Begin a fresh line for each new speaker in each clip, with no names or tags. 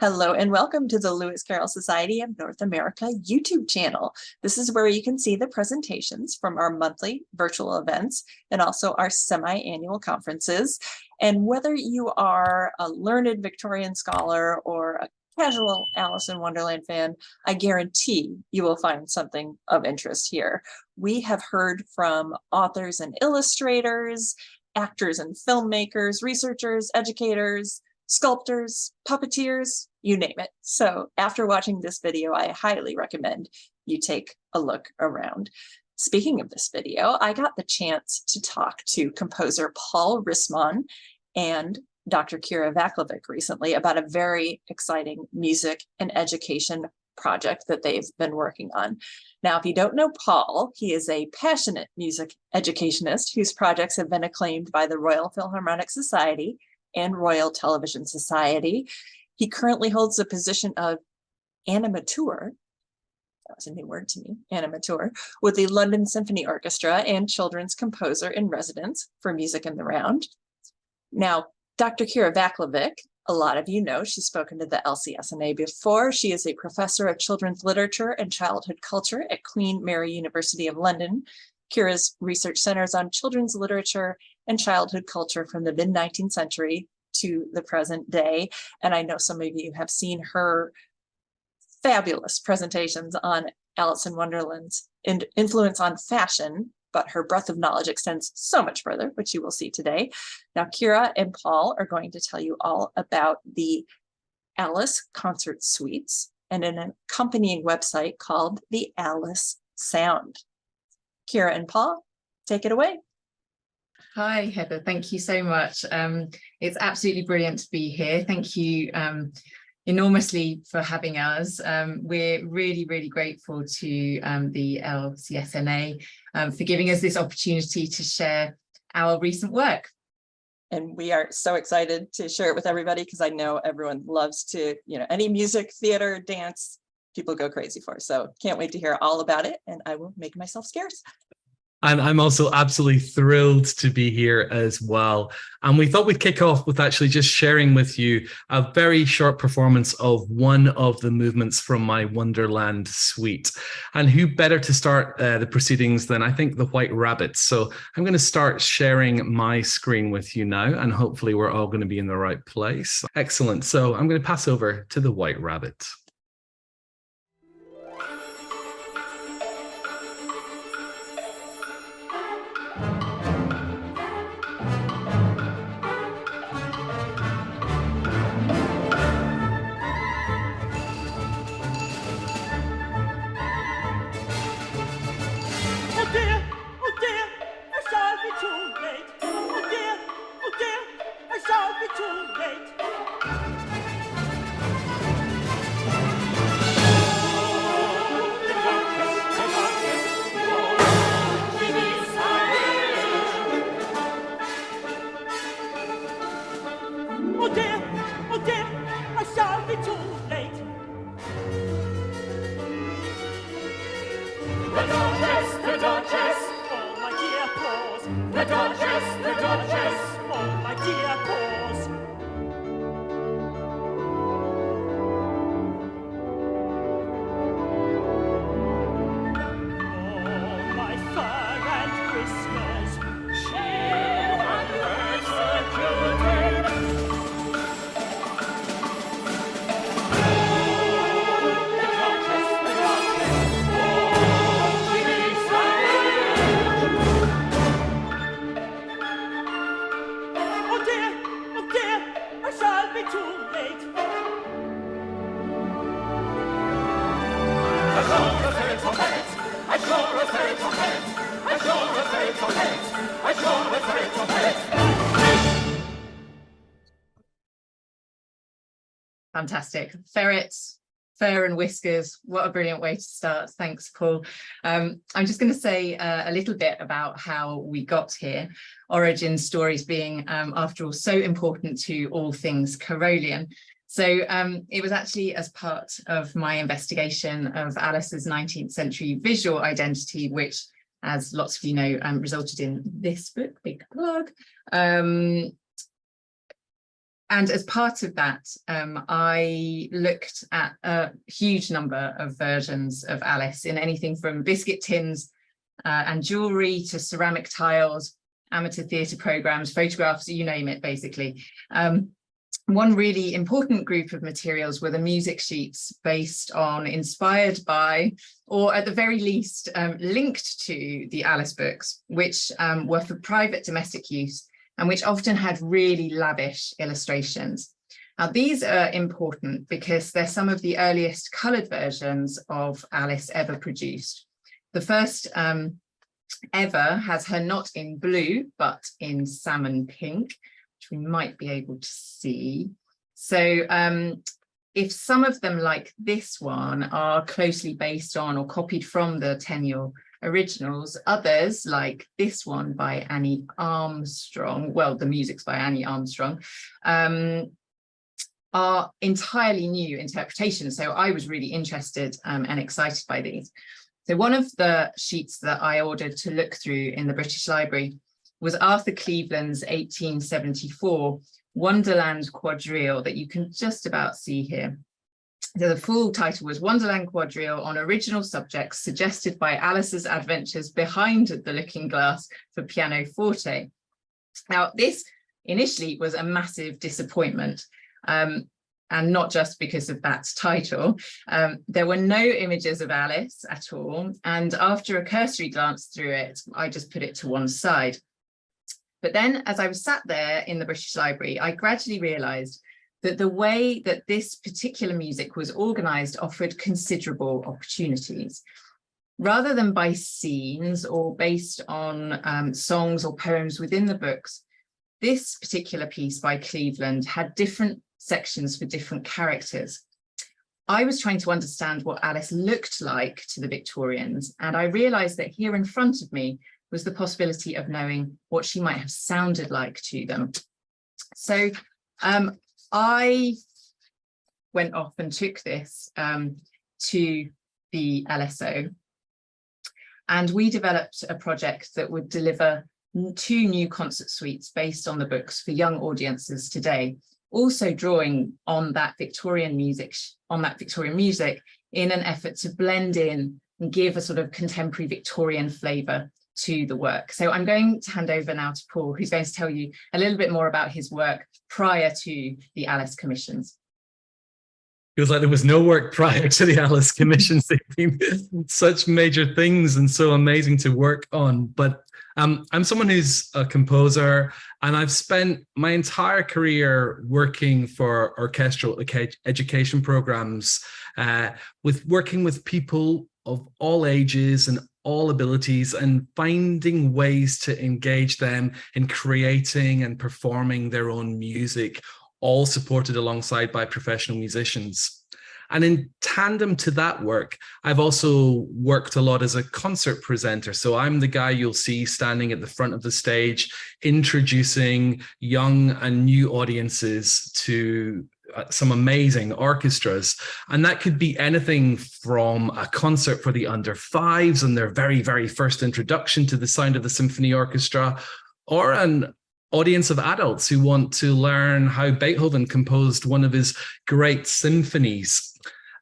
Hello and welcome to the Lewis Carroll Society of North America YouTube channel. This is where you can see the presentations from our monthly virtual events and also our semi-annual conferences. And whether you are a learned Victorian scholar or a casual Alice in Wonderland fan, I guarantee you will find something of interest here. We have heard from authors and illustrators, actors and filmmakers, researchers, educators, sculptors, puppeteers, you name it. So after watching this video, I highly recommend you take a look around. Speaking of this video, I got the chance to talk to composer Paul Rissmann and Dr. Kiera Vaclavik recently about a very exciting music and education project that they've been working on. Now, if you don't know Paul, he is a passionate music educationist whose projects have been acclaimed by the Royal Philharmonic Society and Royal Television Society. He currently holds the position of animateur, that was a new word to me, animateur, with the London Symphony Orchestra and children's composer in residence for Music in the Round. Now, Dr. Kiera Vaclavik, a lot of you know, she's spoken to the LCSNA before. She is a professor of children's literature and childhood culture at Queen Mary University of London. Kiera's research centers on children's literature and childhood culture from the mid-19th century to the present day. And I know some of you have seen her fabulous presentations on Alice in Wonderland's influence on fashion, but her breadth of knowledge extends so much further, which you will see today. Now, Kiera and Paul are going to tell you all about the Alice concert suites and an accompanying website called the Alice Sound. Kiera and Paul, take it away.
Hi, Heather. Thank you so much. It's absolutely brilliant to be here. Thank you enormously for having us. We're really, really grateful to the LCSNA for giving us this opportunity to share our recent work.
And we are so excited to share it with everybody because I know everyone loves to, any music, theater, dance, people go crazy for. So can't wait to hear all about it, and I will make myself scarce.
And I'm also absolutely thrilled to be here as well. And we thought we'd kick off with actually just sharing with you a very short performance of one of the movements from my Wonderland suite. And who better to start the proceedings than I think the White Rabbit. So I'm going to start sharing my screen with you now, and hopefully we're all going to be in the right place. Excellent. So I'm going to pass over to the White Rabbit.
Fantastic. Ferrets, fur and whiskers. What a brilliant way to start. Thanks, Paul. I'm just going to say a little bit about how we got here. Origin stories being, after all, so important to all things Carolian. So it was actually as part of my investigation of Alice's 19th century visual identity, which, as lots of you know, resulted in this book, big plug. And as part of that, I looked at a huge number of versions of Alice in anything from biscuit tins and jewelry to ceramic tiles, amateur theatre programmes, photographs, you name it, basically. One really important group of materials were the music sheets based on, inspired by, or at the very least, linked to the Alice books, which were for private domestic use and which often had really lavish illustrations. Now, these are important because they're some of the earliest coloured versions of Alice ever produced. The first ever has her not in blue, but in salmon pink, which we might be able to see. So if some of them, like this one, are closely based on or copied from the Tenniel originals, others, like this one by Annie Armstrong, well, the music's by Annie Armstrong, are entirely new interpretations. So I was really interested and excited by these. So one of the sheets that I ordered to look through in the British Library was Arthur Cleveland's 1874 Wonderland Quadrille that you can just about see here. So the full title was Wonderland Quadrille on original subjects suggested by Alice's adventures behind the looking glass for pianoforte. Now, this initially was a massive disappointment. And not just because of that title. There were no images of Alice at all. And after a cursory glance through it, I just put it to one side. But then as I was sat there in the British Library, I gradually realized that the way that this particular music was organized offered considerable opportunities. Rather than by scenes or based on songs or poems within the books, this particular piece by Cleveland had different sections for different characters. I was trying to understand what Alice looked like to the Victorians, and I realized that here in front of me was the possibility of knowing what she might have sounded like to them. So I went off and took this to the LSO, and we developed a project that would deliver 2 new concert suites based on the books for young audiences today, also drawing on that Victorian music in an effort to blend in and give a sort of contemporary Victorian flavour to the work. So I'm going to hand over now to Paul, who's going to tell you a little bit more about his work prior to the Alice commissions.
Feels like there was no work prior to the Alice commissions. They've been such major things and so amazing to work on. But I'm someone who's a composer, and I've spent my entire career working for orchestral education programs, working with people of all ages and all abilities, and finding ways to engage them in creating and performing their own music, all supported alongside by professional musicians. And in tandem to that work, I've also worked a lot as a concert presenter. So I'm the guy you'll see standing at the front of the stage, introducing young and new audiences to some amazing orchestras. And that could be anything from a concert for the under 5s and their very, very first introduction to the sound of the symphony orchestra, or an audience of adults who want to learn how Beethoven composed one of his great symphonies.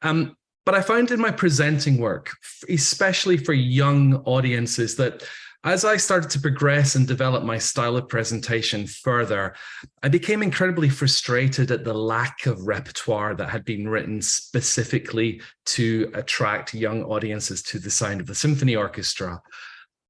But I found in my presenting work, especially for young audiences, that as I started to progress and develop my style of presentation further, I became incredibly frustrated at the lack of repertoire that had been written specifically to attract young audiences to the sound of the symphony orchestra.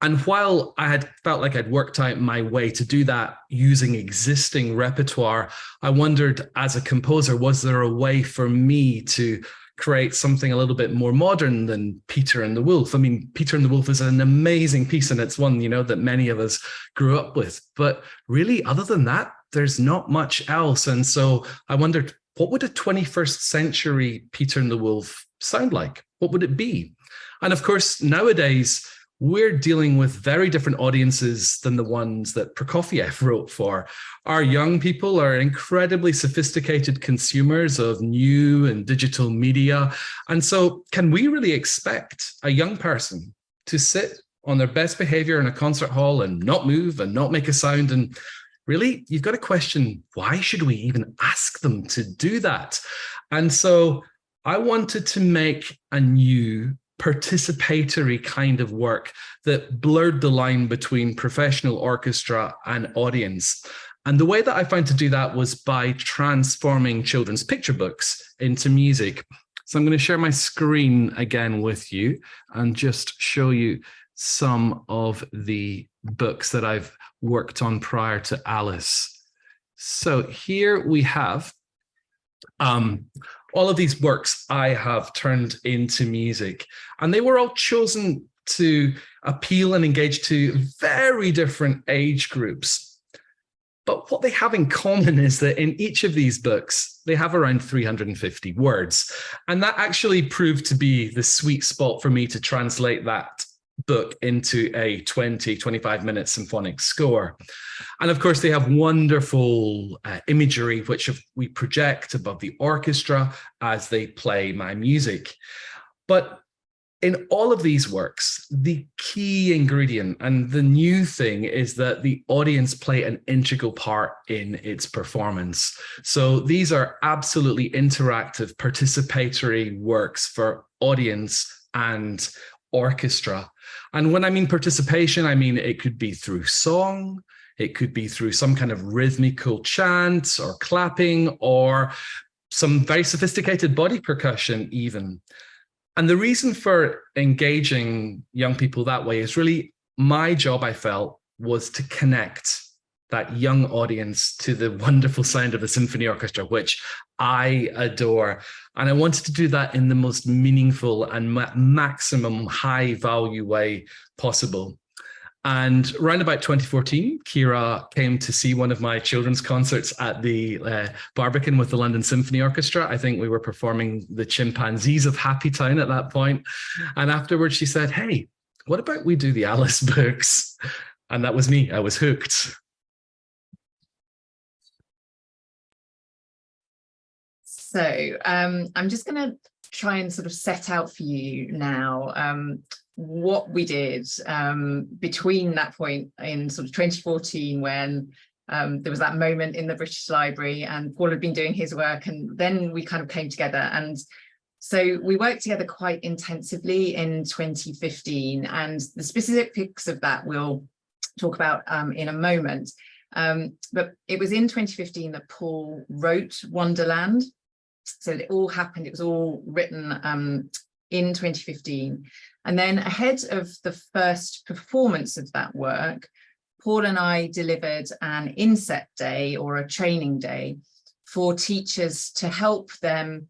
And while I had felt like I'd worked out my way to do that using existing repertoire, I wondered, as a composer, was there a way for me to create something a little bit more modern than Peter and the Wolf? I mean, Peter and the Wolf is an amazing piece, and it's one, that many of us grew up with. But really, other than that, there's not much else. And so I wondered, what would a 21st century Peter and the Wolf sound like? What would it be? And of course, nowadays, we're dealing with very different audiences than the ones that Prokofiev wrote for. Our young people are incredibly sophisticated consumers of new and digital media. And so can we really expect a young person to sit on their best behavior in a concert hall and not move and not make a sound and really, you've got to question, why should we even ask them to do that? And so I wanted to make a new participatory kind of work that blurred the line between professional orchestra and audience. And the way that I found to do that was by transforming children's picture books into music. So I'm going to share my screen again with you and just show you some of the books that I've worked on prior to Alice. So here we have all of these works I have turned into music, and they were all chosen to appeal and engage to very different age groups. But what they have in common is that in each of these books, they have around 350 words. And that actually proved to be the sweet spot for me to translate that book into a 25-minute symphonic score. And of course, they have wonderful imagery, which we project above the orchestra as they play my music. But in all of these works, the key ingredient and the new thing is that the audience play an integral part in its performance. So these are absolutely interactive, participatory works for audience and orchestra. And when I mean participation, I mean it could be through song, it could be through some kind of rhythmical chant or clapping, or some very sophisticated body percussion even. And the reason for engaging young people that way is really my job, I felt, was to connect that young audience to the wonderful sound of the symphony orchestra, which I adore. And I wanted to do that in the most meaningful and maximum high value way possible. And around about 2014, Kiera came to see one of my children's concerts at the Barbican with the London Symphony Orchestra. I think we were performing the Chimpanzees of Happy Town at that point. And afterwards she said, hey, what about we do the Alice books? And that was me, I was hooked.
So I'm just going to try and sort of set out for you now what we did between that point in sort of 2014 when there was that moment in the British Library and Paul had been doing his work, and then we kind of came together. And so we worked together quite intensively in 2015, and the specifics of that we'll talk about in a moment. But it was in 2015 that Paul wrote Wonderland. So it all happened, it was all written in 2015. And then ahead of the first performance of that work, Paul and I delivered an inset day or a training day for teachers to help them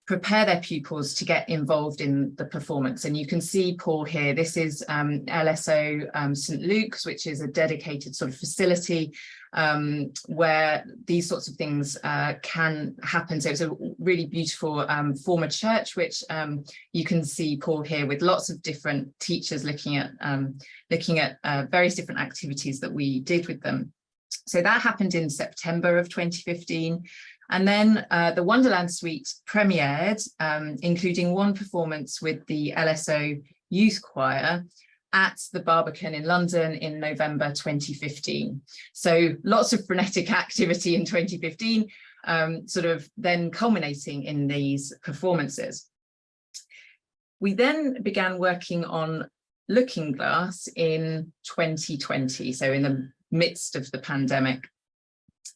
prepare their pupils to get involved in the performance. And you can see Paul here, this is LSO St. Luke's, which is a dedicated sort of facility where these sorts of things can happen. So it's a really beautiful former church, which you can see Paul here with lots of different teachers looking at various different activities that we did with them. So that happened in September of 2015. And then the Wonderland Suite premiered, including one performance with the LSO Youth Choir at the Barbican in London in November 2015. So lots of frenetic activity in 2015, sort of then culminating in these performances. We then began working on Looking Glass in 2020, so in the midst of the pandemic.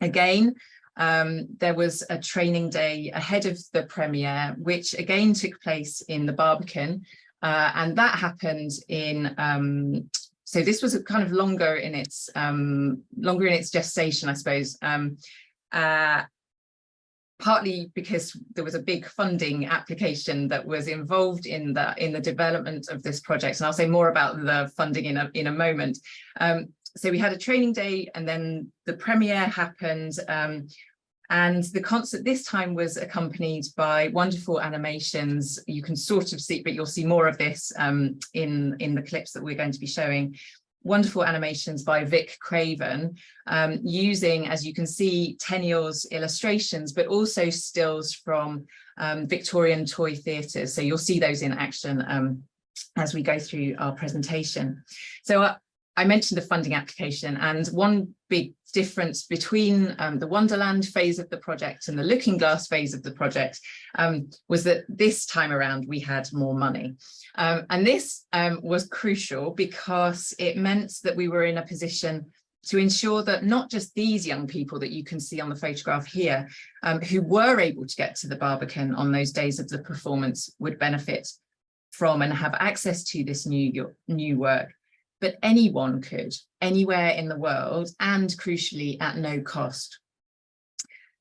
Again, there was a training day ahead of the premiere, which again took place in the Barbican. And that happened in, so this was kind of longer in its gestation, I suppose, partly because there was a big funding application that was involved in the development of this project. And I'll say more about the funding in a moment. So we had a training day and then the premiere happened. And the concert this time was accompanied by wonderful animations. You can sort of see, but you'll see more of this in the clips that we're going to be showing. Wonderful animations by Vic Craven, using, as you can see, Tenniel's illustrations, but also stills from Victorian toy theatres. So you'll see those in action as we go through our presentation. So I mentioned the funding application, and one big difference between the Wonderland phase of the project and the Looking Glass phase of the project was that this time around we had more money. And this was crucial because it meant that we were in a position to ensure that not just these young people that you can see on the photograph here, who were able to get to the Barbican on those days of the performance, would benefit from and have access to this new work, but anyone could, anywhere in the world, and crucially at no cost.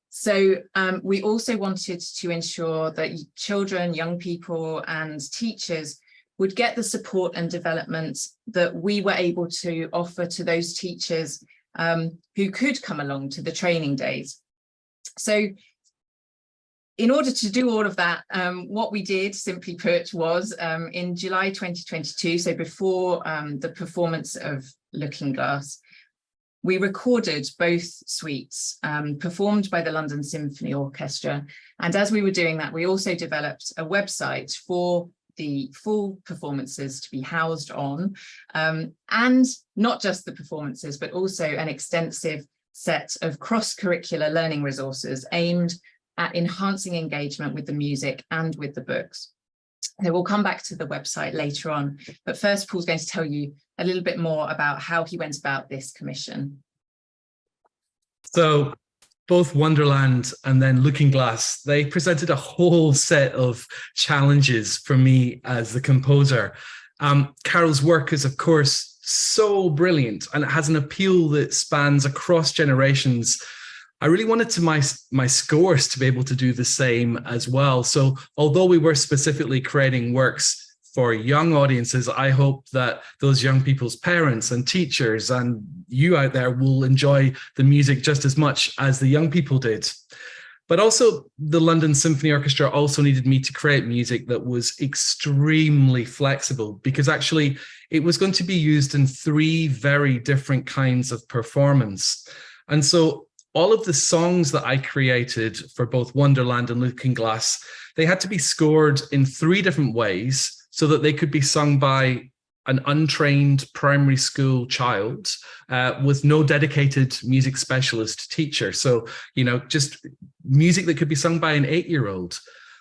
So we also wanted to ensure that children, young people and teachers would get the support and development that we were able to offer to those teachers who could come along to the training days. So in order to do all of that, what we did, simply put, was in July 2022, so before the performance of Looking Glass, we recorded both suites performed by the London Symphony Orchestra. And as we were doing that, we also developed a website for the full performances to be housed on, and not just the performances, but also an extensive set of cross-curricular learning resources aimed at enhancing engagement with the music and with the books. So we'll come back to the website later on, but first Paul's going to tell you a little bit more about how he went about this commission.
So both Wonderland and then Looking Glass, they presented a whole set of challenges for me as the composer. Carol's work is, of course, so brilliant, and it has an appeal that spans across generations. I really wanted my scores to be able to do the same as well. So although we were specifically creating works for young audiences, I hope that those young people's parents and teachers and you out there will enjoy the music just as much as the young people did. But also the London Symphony Orchestra also needed me to create music that was extremely flexible, because actually it was going to be used in 3 very different kinds of performance. And so all of the songs that I created for both Wonderland and Looking Glass, they had to be scored in 3 different ways so that they could be sung by an untrained primary school child with no dedicated music specialist teacher. So, you know, just music that could be sung by an 8-year-old.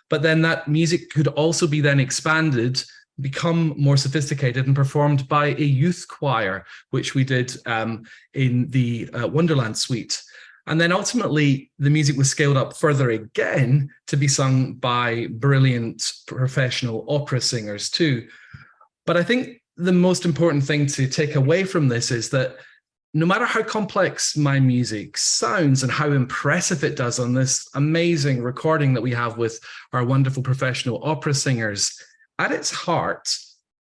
But then that music could also be then expanded, become more sophisticated and performed by a youth choir, which we did in the Wonderland suite. And then ultimately, the music was scaled up further again to be sung by brilliant professional opera singers too. But I think the most important thing to take away from this is that no matter how complex my music sounds and how impressive it does on this amazing recording that we have with our wonderful professional opera singers, at its heart,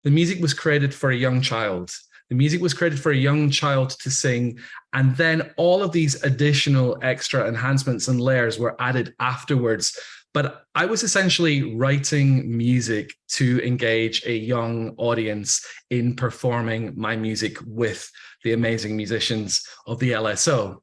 the music was created for a young child. The music was created for a young child to sing, and then all of these additional extra enhancements and layers were added afterwards. But I was essentially writing music to engage a young audience in performing my music with the amazing musicians of the LSO.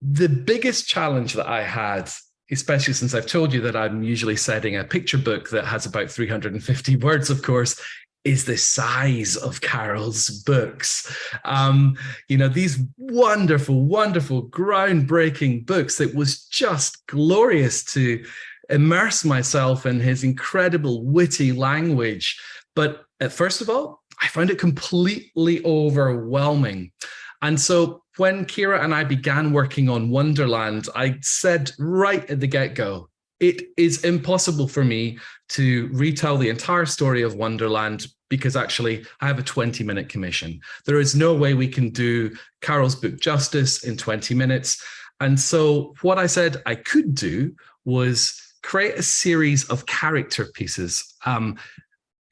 The biggest challenge that I had, especially since I've told you that I'm usually setting a picture book that has about 350 words, of course, is the size of Carol's books. You know, these wonderful, wonderful, groundbreaking books. It was just glorious to immerse myself in his incredible witty language. But first of all, I found it completely overwhelming. And so when Kiera and I began working on Wonderland, I said right at the get-go, it is impossible for me to retell the entire story of Wonderland because actually I have a 20-minute commission. There is no way we can do Carol's book justice in 20 minutes. And so what I said I could do was create a series of character pieces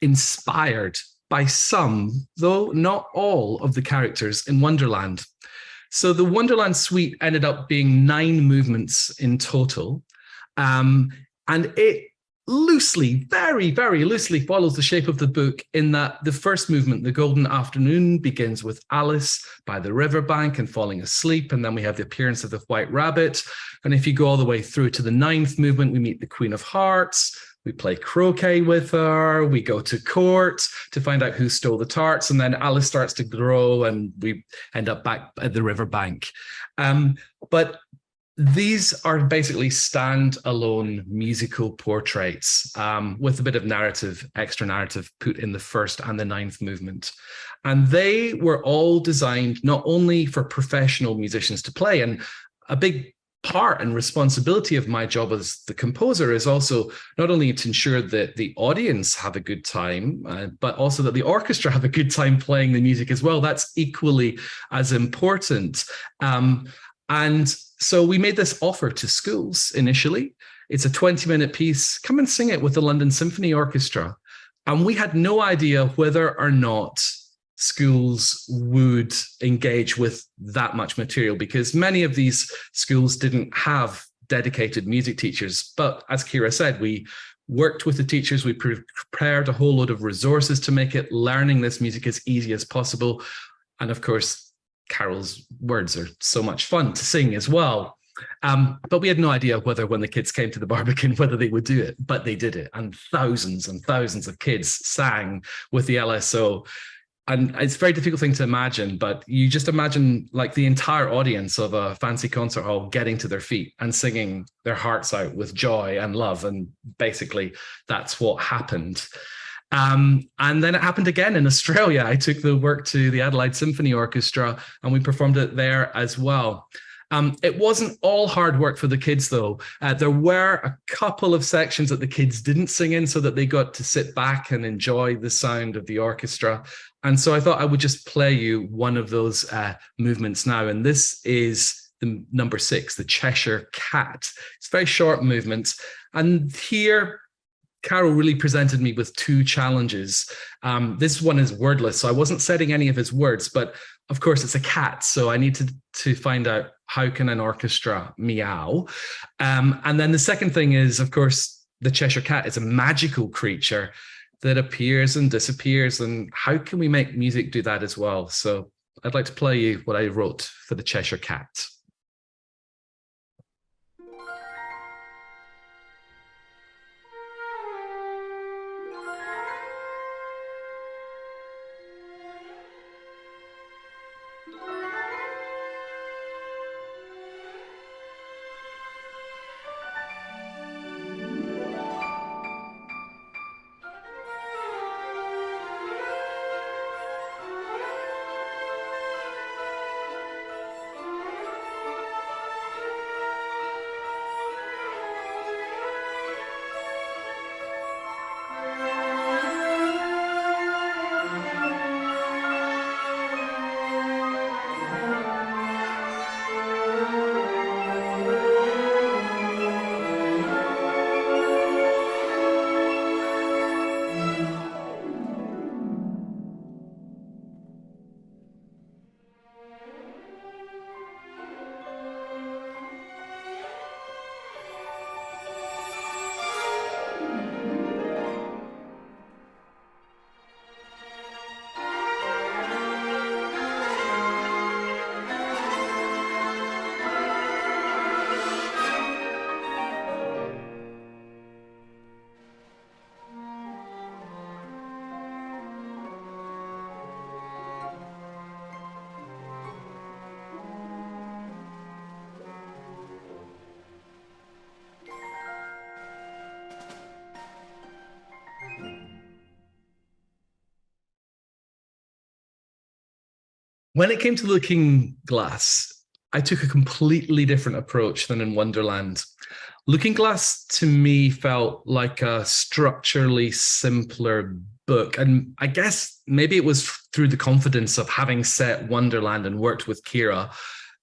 inspired by some, though not all, of the characters in Wonderland. So the Wonderland suite ended up being 9 movements in total. And it loosely, very, very loosely follows the shape of the book in that the first movement, the Golden Afternoon, begins with Alice by the riverbank and falling asleep. And then we have the appearance of the White Rabbit. And if you go all the way through to the 9th movement, we meet the Queen of Hearts, We play croquet with her. We go to court to find out who stole the tarts. And then Alice starts to grow and we end up back at the riverbank. But these are basically stand-alone musical portraits with a bit of narrative, extra narrative put in the first and the ninth movement. And they were all designed not only for professional musicians to play, and a big part and responsibility of my job as the composer is also not only to ensure that the audience have a good time, but also that the orchestra have a good time playing the music as well. That's equally as important. And so we made this offer to schools initially. It's a 20-minute piece. Come and sing it with the London Symphony Orchestra. And we had no idea whether or not schools would engage with that much material, because many of these schools didn't have dedicated music teachers. But as Kiera said, we worked with the teachers, we prepared a whole load of resources to make it learning this music as easy as possible. And of course, Carol's words are so much fun to sing as well. But we had no idea whether when the kids came to the Barbican, whether they would do it, but they did it. And thousands of kids sang with the LSO. And it's a very difficult thing to imagine, but you just imagine like the entire audience of a fancy concert hall getting to their feet and singing their hearts out with joy and love. And basically that's what happened. And then it happened again in Australia. I took the work to the Adelaide Symphony Orchestra and we performed it there as well. It wasn't all hard work for the kids, though. There were a couple of sections that the kids didn't sing in so that they got to sit back and enjoy the sound of the orchestra. And so I thought I would just play you one of those movements now. And this is the number 6, the Cheshire Cat. It's a very short movement. And here, Carol really presented me with 2 challenges. This one is wordless, so I wasn't setting any of his words, but of course it's a cat, so I need to find out how can an orchestra meow. And then the second thing is, of course, the Cheshire Cat is a magical creature that appears and disappears, and how can we make music do that as well? So I'd like to play you what I wrote for the Cheshire Cat. When it came to Looking Glass, I took a completely different approach than in Wonderland. Looking Glass to me felt like a structurally simpler book. And I guess maybe it was through the confidence of having set Wonderland and worked with Kiera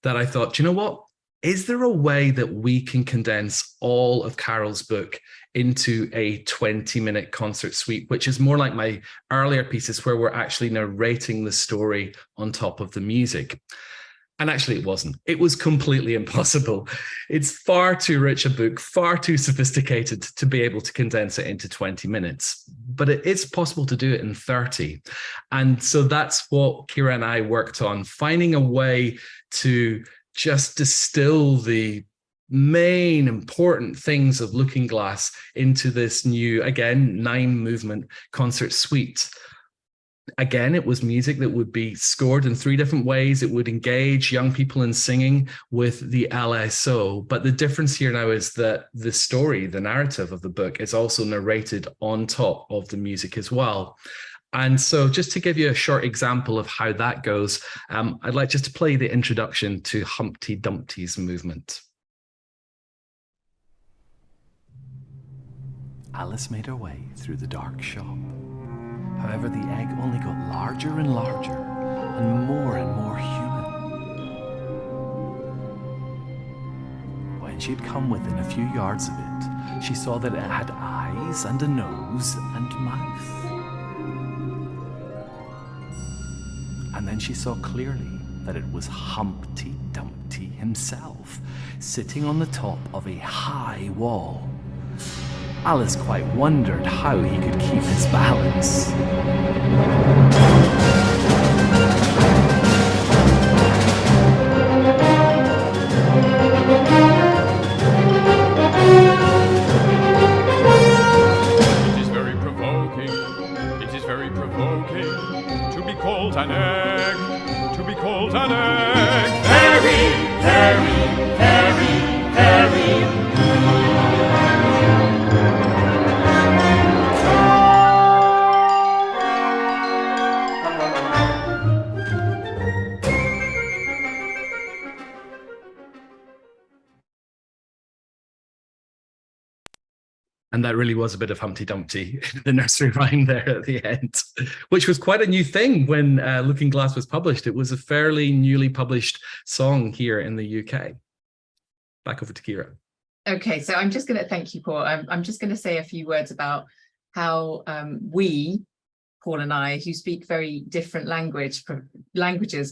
that I thought, you know what? Is there a way that we can condense all of Carol's book into a 20-minute concert suite, which is more like my earlier pieces where we're actually narrating the story on top of the music? And actually it wasn't. It was completely impossible. It's far too rich a book, far too sophisticated to be able to condense it into 20 minutes. But it is possible to do it in 30. And so that's what Kiera and I worked on, finding a way to just distill the main important things of Looking Glass into this new, again, 9-movement concert suite. Again, it was music that would be scored in 3 different ways. It would engage young people in singing with the LSO. But the difference here now is that the story, the narrative of the book, is also narrated on top of the music as well. And so just to give you a short example of how that goes, I'd like just to play the introduction to Humpty Dumpty's movement.
Alice made her way through the dark shop. However, the egg only got larger and larger and more human. When she had come within a few yards of it, she saw that it had eyes and a nose and mouth. And then she saw clearly that it was Humpty Dumpty himself, sitting on the top of a high wall. Alice quite wondered how he could keep his balance.
It is very provoking, it is very provoking to be called an egg, to be called an egg. Very, very, very, very.
And that really was a bit of Humpty Dumpty, the nursery rhyme there at the end, which was quite a new thing when Looking Glass was published. It was a fairly newly published song here in the UK. Back over to Kiera.
Okay, so I'm just going to thank you, Paul. I'm just going to say a few words about how we, Paul and I, who speak very different languages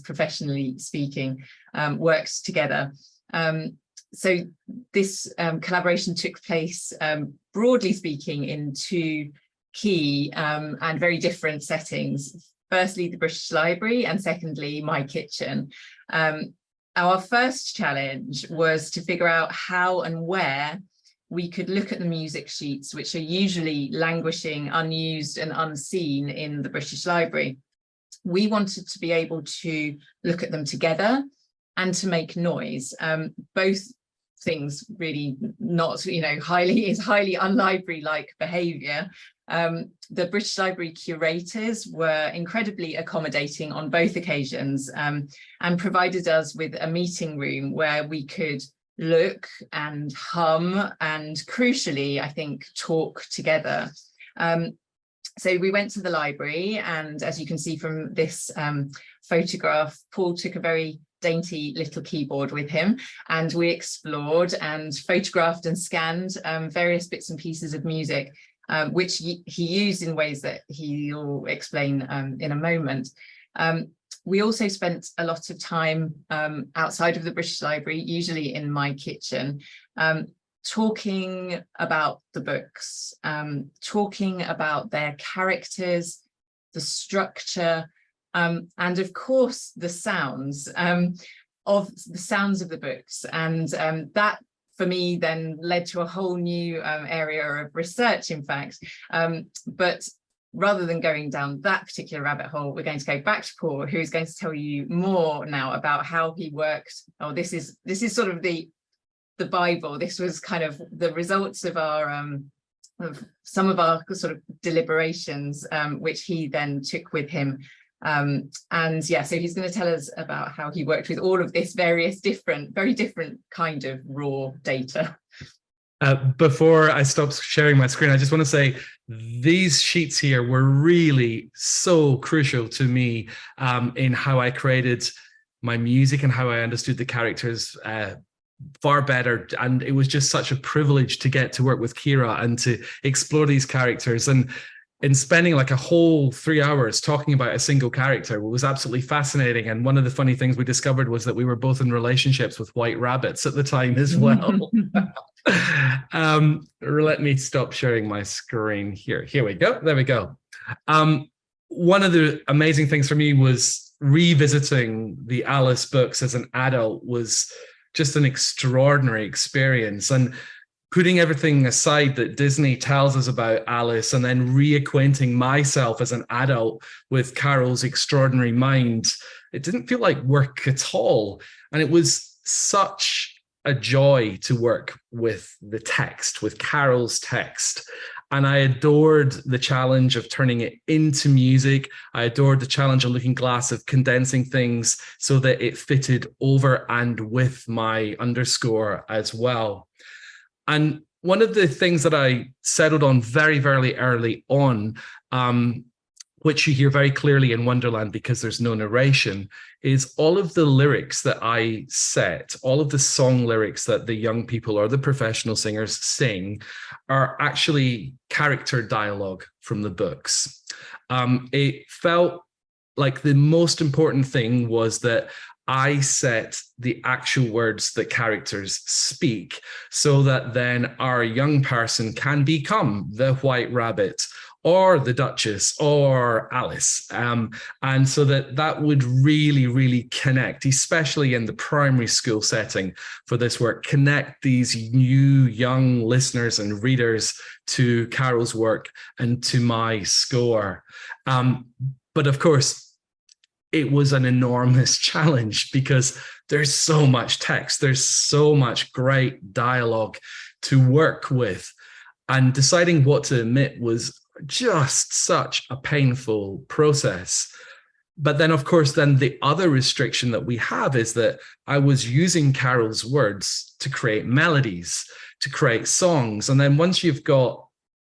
professionally speaking, worked together. So this collaboration took place, broadly speaking, in 2 key and very different settings. Firstly, the British Library, and secondly, my kitchen. Our first challenge was to figure out how and where we could look at the music sheets, which are usually languishing, unused and unseen in the British Library. We wanted to be able to look at them together and to make noise. Both things really not, highly unlibrary-like behaviour. The British Library curators were incredibly accommodating on both occasions, and provided us with a meeting room where we could look and hum and, crucially, I think, talk together. So we went to the library, and as you can see from this photograph, Paul took a very dainty little keyboard with him, and we explored and photographed and scanned various bits and pieces of music, which he used in ways that he'll explain in a moment. We also spent a lot of time outside of the British Library, usually in my kitchen, talking about the books, talking about their characters, the structure, and of course the sounds of the books. And that for me then led to a whole new area of research, in fact. But rather than going down that particular rabbit hole, we're going to go back to Paul, who is going to tell you more now about how he worked. Oh, this is sort of the Bible. This was kind of the results of our of some of our sort of deliberations, which he then took with him. And yeah, so he's going to tell us about how he worked with all of this very different kind of raw data.
Before I stop sharing my screen, I just want to say these sheets here were really so crucial to me in how I created my music and how I understood the characters far better. And it was just such a privilege to get to work with Kiera and to explore these characters. And in spending like a whole 3 hours talking about a single character was absolutely fascinating. And one of the funny things we discovered was that we were both in relationships with white rabbits at the time as well. Let me stop sharing my screen here. Here we go. There we go. One of the amazing things for me was revisiting the Alice books as an adult was just an extraordinary experience. And putting everything aside that Disney tells us about Alice, and then reacquainting myself as an adult with Carol's extraordinary mind, it didn't feel like work at all. And it was such a joy to work with the text, with Carol's text. And I adored the challenge of turning it into music. I adored the challenge of Looking Glass of condensing things so that it fitted over and with my underscore as well. And one of the things that I settled on very, very early on, which you hear very clearly in Wonderland because there's no narration, is all of the lyrics that I set, all of the song lyrics that the young people or the professional singers sing are actually character dialogue from the books. It felt like the most important thing was that I set the actual words that characters speak so that then our young person can become the White Rabbit or the Duchess or Alice. And so that would really, really connect, especially in the primary school setting for this work, connect these new young listeners and readers to Carol's work and to my score. But of course, it was an enormous challenge because there's so much text, there's so much great dialogue to work with. And deciding what to omit was just such a painful process. But then, of course, then the other restriction that we have is that I was using Carol's words to create melodies, to create songs. And then once you've got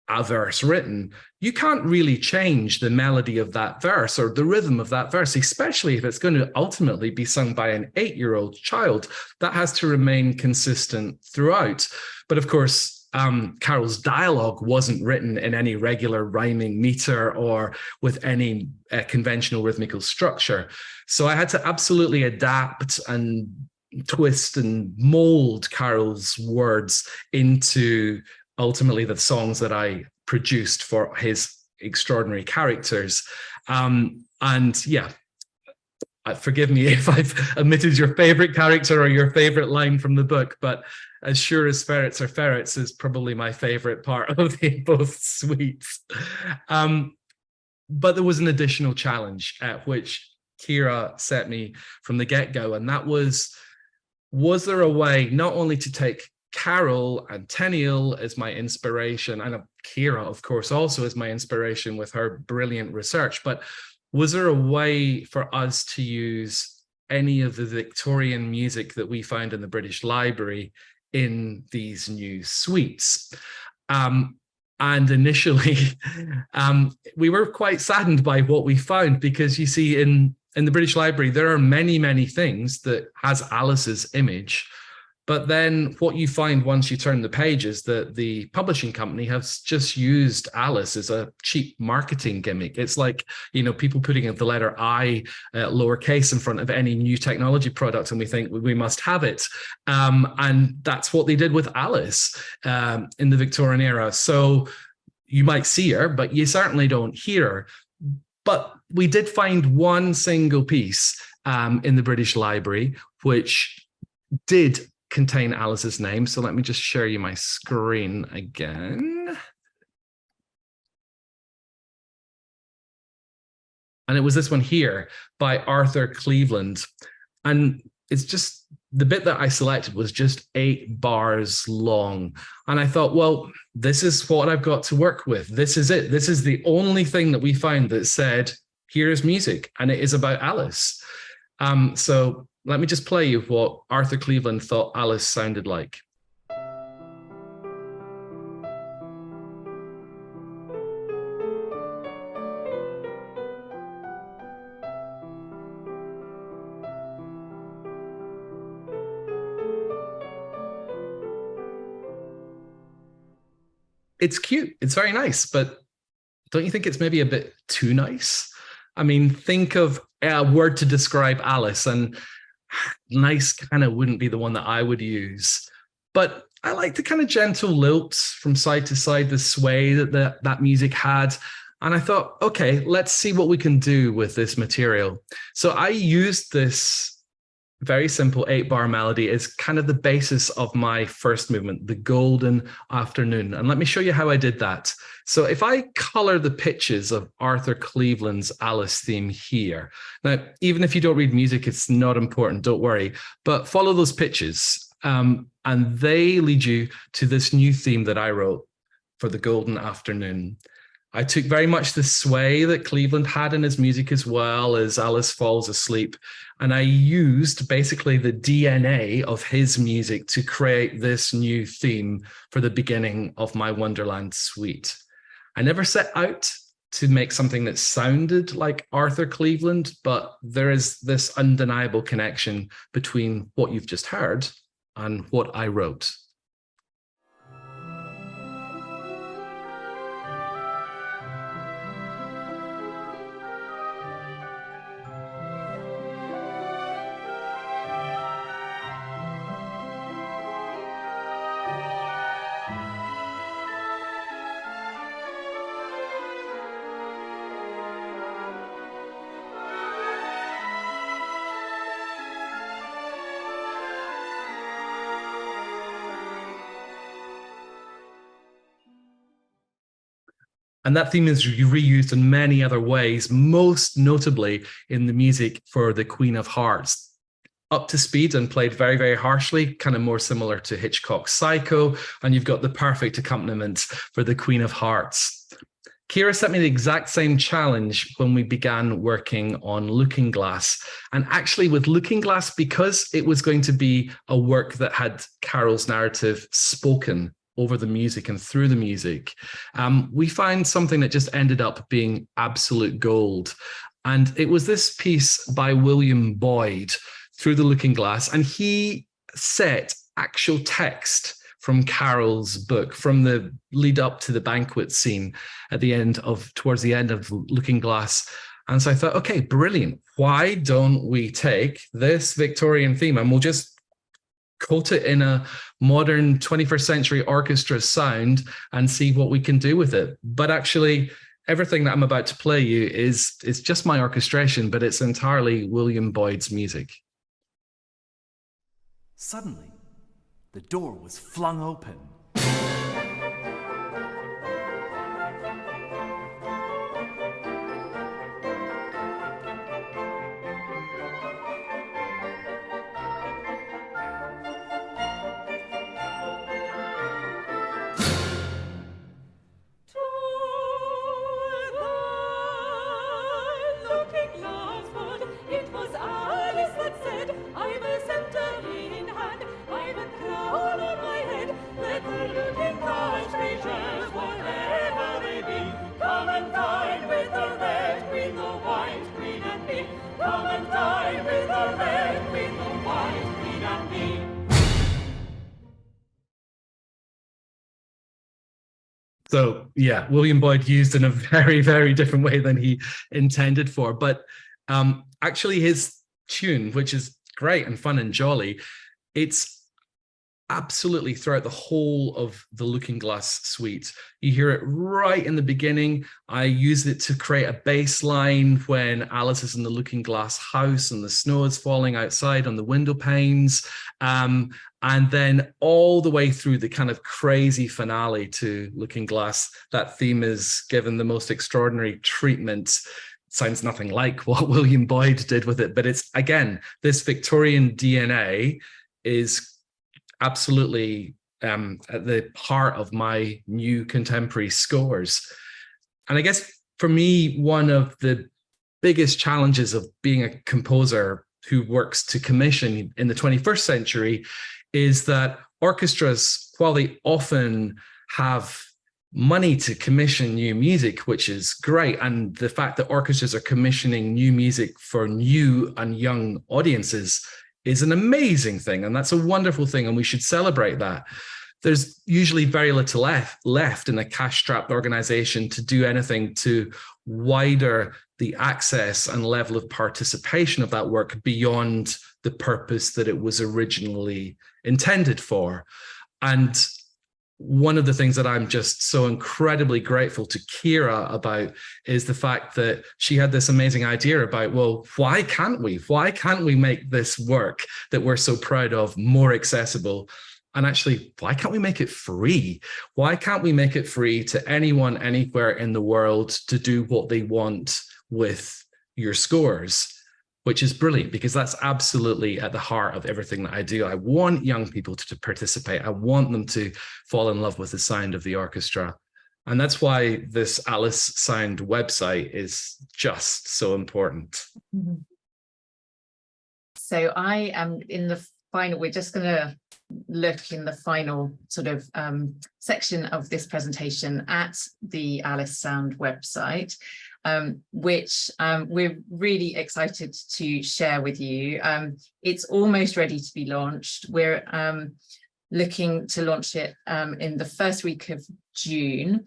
a verse written, you can't really change the melody of that verse or the rhythm of that verse, especially if it's going to ultimately be sung by an 8-year-old child. That has to remain consistent throughout. But of course, Carol's dialogue wasn't written in any regular rhyming meter or with any conventional rhythmical structure. So I had to absolutely adapt and twist and mold Carol's words into ultimately the songs that I produced for his extraordinary characters. And yeah, forgive me if I've omitted your favorite character or your favorite line from the book, but As Sure as Ferrets Are Ferrets is probably my favorite part of both suites. But there was an additional challenge at which Kiera set me from the get-go, and that was there a way not only to take Carol and Tenniel as my inspiration, and Kiera, of course, also as my inspiration with her brilliant research, but was there a way for us to use any of the Victorian music that we found in the British Library in these new suites? And initially, we were quite saddened by what we found, because you see, in the British Library, there are many, many things that has Alice's image. But then what you find once you turn the page is that the publishing company has just used Alice as a cheap marketing gimmick. It's like, people putting the letter I lowercase in front of any new technology product, and we think we must have it. And that's what they did with Alice in the Victorian era. So you might see her, but you certainly don't hear her. But we did find one single piece in the British Library which did contain Alice's name. So let me just share you my screen again. And it was this one here by Arthur Cleveland. And it's just, the bit that I selected was just 8 bars long. And I thought, well, this is what I've got to work with. This is it. This is the only thing that we found that said, here's music, and it is about Alice. So let me just play you what Arthur Cleveland thought Alice sounded like. It's cute. It's very nice, but don't you think it's maybe a bit too nice? I mean, think of a word to describe Alice, and nice kind of wouldn't be the one that I would use. But I like the kind of gentle lilts from side to side, the sway that music had. And I thought, okay, let's see what we can do with this material. So I used this very simple 8-bar melody is kind of the basis of my first movement, the Golden Afternoon. And let me show you how I did that. So if I color the pitches of Arthur Cleveland's Alice theme here, now, even if you don't read music, it's not important, don't worry, but follow those pitches and they lead you to this new theme that I wrote for the Golden Afternoon. I took very much the sway that Cleveland had in his music as well as Alice falls asleep. And I used basically the DNA of his music to create this new theme for the beginning of my Wonderland suite. I never set out to make something that sounded like Arthur Cleveland, but there is this undeniable connection between what you've just heard and what I wrote. And that theme is reused in many other ways, most notably in the music for the Queen of Hearts. Up to speed and played very, very harshly, kind of more similar to Hitchcock's Psycho, and you've got the perfect accompaniment for the Queen of Hearts. Kiera set me the exact same challenge when we began working on Looking Glass. And actually with Looking Glass, because it was going to be a work that had Carol's narrative spoken over the music and through the music, we find something that just ended up being absolute gold. And it was this piece by William Boyd, Through the Looking Glass, and he set actual text from Carol's book, from the lead up to the banquet scene at the end of, towards the end of Looking Glass. And so I thought, okay, brilliant. Why don't we take this Victorian theme and we'll just coat it in a modern 21st century orchestra sound and see what we can do with it. But actually, everything that I'm about to play you is just my orchestration, but it's entirely William Boyd's music.
Suddenly, the door was flung open.
So yeah, William Boyd used in a very, very different way than he intended for. But actually his tune, which is great and fun and jolly, it's absolutely throughout the whole of the Looking Glass suite. You hear it right in the beginning. I use it to create a bass line when Alice is in the Looking Glass house and the snow is falling outside on the window panes. And then all the way through the kind of crazy finale to Looking Glass, that theme is given the most extraordinary treatment. Sounds nothing like what William Boyd did with it, but it's, again, this Victorian DNA is absolutely at the heart of my new contemporary scores. And I guess for me, one of the biggest challenges of being a composer who works to commission in the 21st century is that orchestras, while they often have money to commission new music, which is great, and the fact that orchestras are commissioning new music for new and young audiences is an amazing thing, and that's a wonderful thing, and we should celebrate that. There's usually very little left in a cash-strapped organization to do anything to wider the access and level of participation of that work beyond the purpose that it was originally intended for. And one of the things that I'm just so incredibly grateful to Kiera about is the fact that she had this amazing idea about, well, why can't we make this work that we're so proud of more accessible? And actually, why can't we make it free? Why can't we make it free to anyone, anywhere in the world to do what they want with your scores? Which is brilliant, because that's absolutely at the heart of everything that I do. I want young people to participate. I want them to fall in love with the sound of the orchestra. And that's why this Alice Sound website is just so important.
So I am in the final, we're just going to look in the final sort of section of this presentation at the Alice Sound website. Which we're really excited to share with you. It's almost ready to be launched. We're looking to launch it in the first week of June.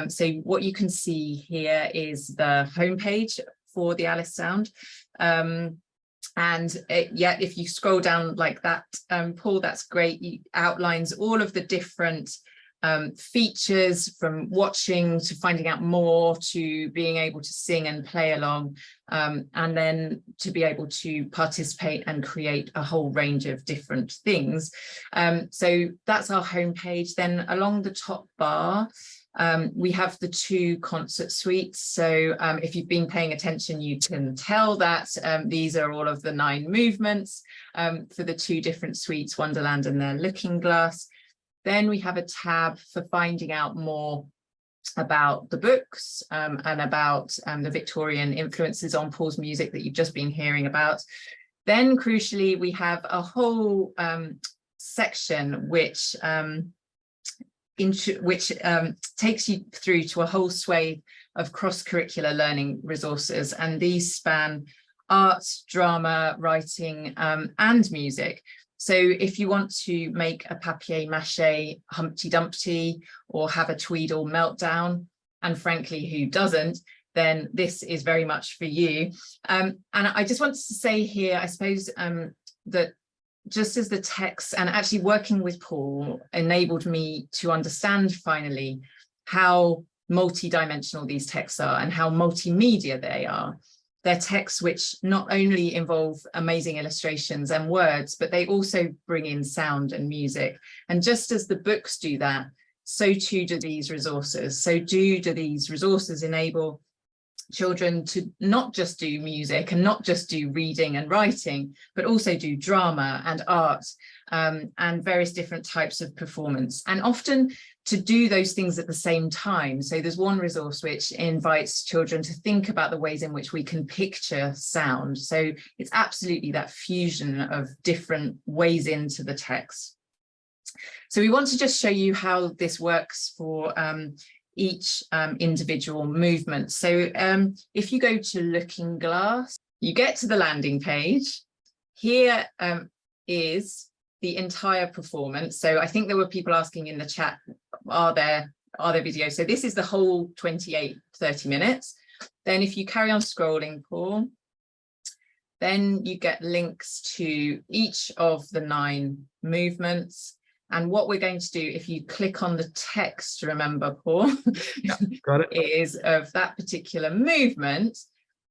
So what you can see here is the homepage for the Alice Sound. If you scroll down like that, Paul, that's great. It outlines all of the different features, from watching to finding out more to being able to sing and play along, and then to be able to participate and create a whole range of different things. So that's our homepage. Then along the top bar, we have the 2 concert suites. So if you've been paying attention, you can tell that these are all of the 9 movements for the 2 different suites, Wonderland and their Looking Glass. Then we have a tab for finding out more about the books and about the Victorian influences on Paul's music that you've just been hearing about. Then, crucially, we have a whole section which takes you through to a whole swathe of cross-curricular learning resources, and these span art, drama, writing, and music. So if you want to make a papier-mâché Humpty Dumpty or have a Tweedle meltdown, and frankly, who doesn't, then this is very much for you. And I just wanted to say here, I suppose, that just as the text and actually working with Paul enabled me to understand finally how multi-dimensional these texts are and how multimedia they are. They're texts which not only involve amazing illustrations and words, but they also bring in sound and music. And just as the books do that, so too do these resources. So do these resources enable children to not just do music and not just do reading and writing, but also do drama and art and various different types of performance, and often to do those things at the same time. So there's one resource which invites children to think about the ways in which we can picture sound. So it's absolutely that fusion of different ways into the text. So we want to just show you how this works for each individual movement. So if you go to Looking Glass, you get to the landing page. Here is the entire performance. So I think there were people asking in the chat, are there videos? So this is the whole 28-30 minutes. Then if you carry on scrolling, Paul, then you get links to each of the 9 movements. And what we're going to do, if you click on the text, remember, Paul,
got it,
is of that particular movement.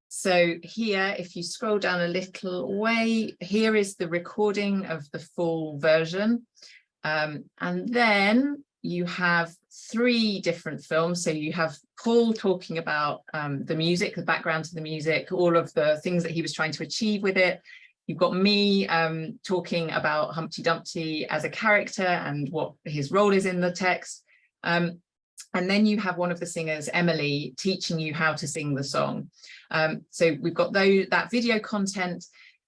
So here, if you scroll down a little way, here is the recording of the full version. And then you have 3 different films. So you have Paul talking about the music, the background to the music, all of the things that he was trying to achieve with it. You've got me talking about Humpty Dumpty as a character and what his role is in the text. And then you have one of the singers, Emily, teaching you how to sing the song. So we've got that video content.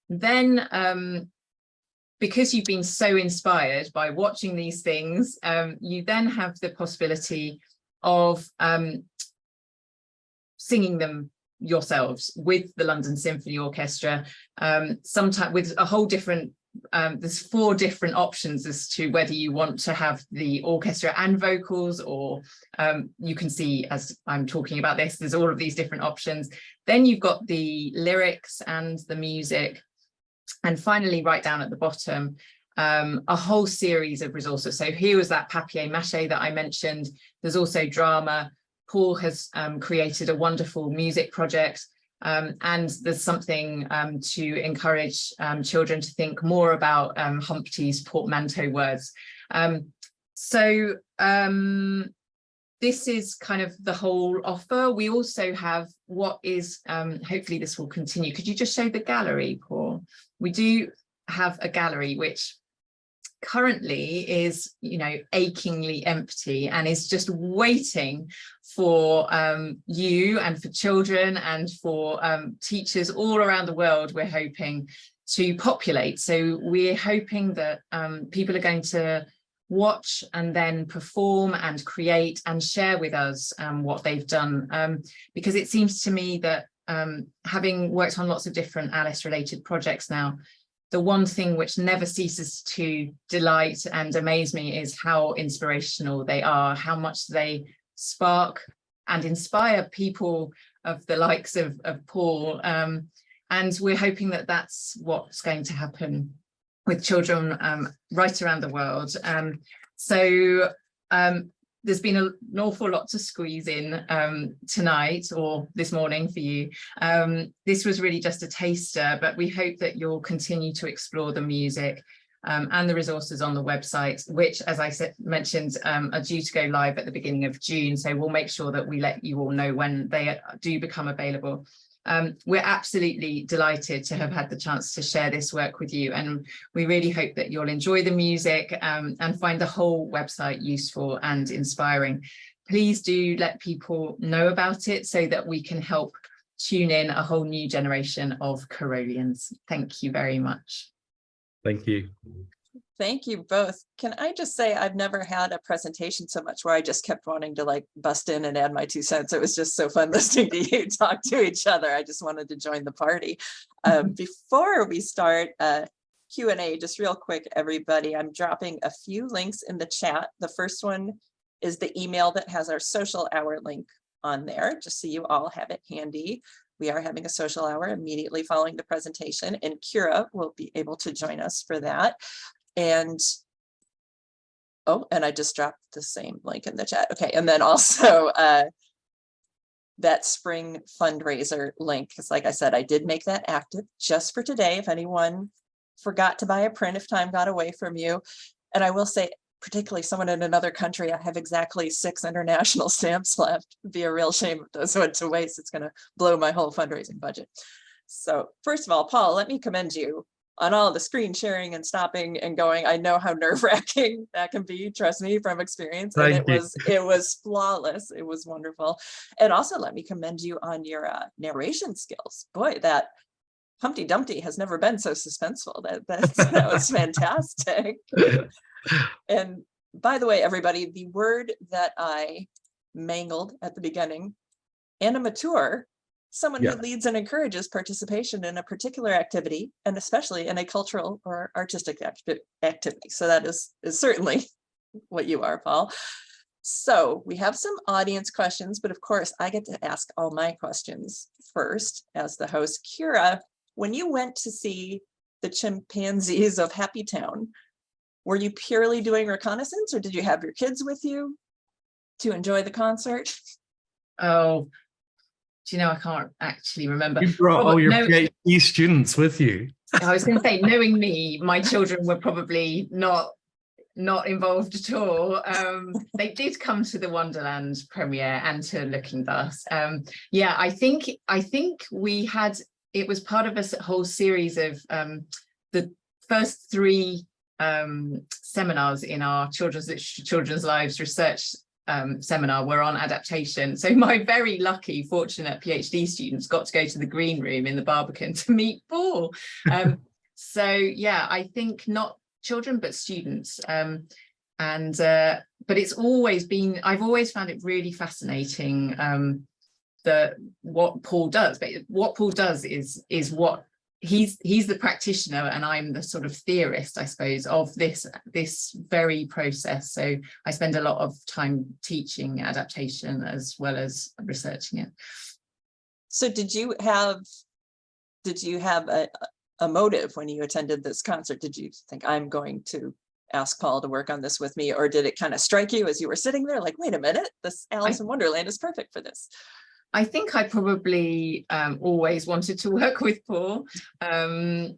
Then, because you've been so inspired by watching these things, you then have the possibility of singing them yourselves with the London Symphony Orchestra, sometimes with a whole different, there's 4 different options as to whether you want to have the orchestra and vocals, or you can see as I'm talking about this, there's all of these different options. Then you've got the lyrics and the music. And finally, right down at the bottom, a whole series of resources. So here was that papier-mâché that I mentioned. There's also drama. Paul has created a wonderful music project, and there's something to encourage children to think more about Humpty's portmanteau words. This is kind of the whole offer. We also have what is, hopefully this will continue. Could you just show the gallery, Paul? We do have a gallery which currently is, achingly empty and is just waiting for you and for children and for teachers all around the world, we're hoping, to populate. So we're hoping that people are going to watch and then perform and create and share with us what they've done, because it seems to me that having worked on lots of different Alice related projects now, the one thing which never ceases to delight and amaze me is how inspirational they are, how much they spark and inspire people of the likes of Paul. And we're hoping that that's what's going to happen with children right around the world. There's been an awful lot to squeeze in tonight or this morning for you. This was really just a taster, but we hope that you'll continue to explore the music and the resources on the website, which, as I mentioned, are due to go live at the beginning of June. So we'll make sure that we let you all know when they do become available. We're absolutely delighted to have had the chance to share this work with you, and we really hope that you'll enjoy the music and find the whole website useful and inspiring. Please do let people know about it so that we can help tune in a whole new generation of Carolians. Thank you very much.
Thank you.
Thank you both. Can I just say I've never had a presentation so much where I just kept wanting to like bust in and add my 2 cents. It was just so fun listening to you talk to each other. I just wanted to join the party. Before we start Q&A, just real quick, everybody, I'm dropping a few links in the chat. The first one is the email that has our social hour link on there, just so you all have it handy. We are having a social hour immediately following the presentation, and Kiera will be able to join us for that. And I just dropped the same link in the chat. Okay, and then also that spring fundraiser link, because like I said, I did make that active just for today if anyone forgot to buy a print, if time got away from you. And I will say, particularly someone in another country, I have exactly 6 international stamps left. It'd be a real shame if those went to waste. It's going to blow my whole fundraising budget. So first of all, Paul, let me commend you on all the screen sharing and stopping and going. I know how nerve-wracking that can be, trust me, from experience. And it was flawless. It was wonderful. And also let me commend you on your narration skills. Boy, that Humpty Dumpty has never been so suspenseful. That was fantastic. And by the way, everybody, the word that I mangled at the beginning, animateur, someone who leads and encourages participation in a particular activity, and especially in a cultural or artistic activity. So that is certainly what you are, Paul. So we have some audience questions, but of course I get to ask all my questions first as the host. Kiera, when you went to see the chimpanzees of Happy Town, were you purely doing reconnaissance, or did you have your kids with you to enjoy the concert?
Oh, do you know, I can't actually remember.
You brought all your PhD students with you.
I was going to say, knowing me, my children were probably not involved at all. They did come to the Wonderland premiere and to Looking Glass. Yeah, I think we had, it was part of a whole series of the first 3 seminars in our children's lives research seminar were on adaptation. So my very lucky, fortunate PhD students got to go to the green room in the Barbican to meet Paul. So yeah, I think not children, but students. But it's always been, I've always found it really fascinating what Paul does. But what Paul does is what he's the practitioner, and I'm the sort of theorist, I suppose, of this very process. So I spend a lot of time teaching adaptation as well as researching it.
So did you have a motive when you attended this concert? Did you think, I'm going to ask Paul to work on this with me? Or did it kind of strike you as you were sitting there like, wait a minute, this Alice in Wonderland is perfect for this?
I think I probably always wanted to work with Paul. But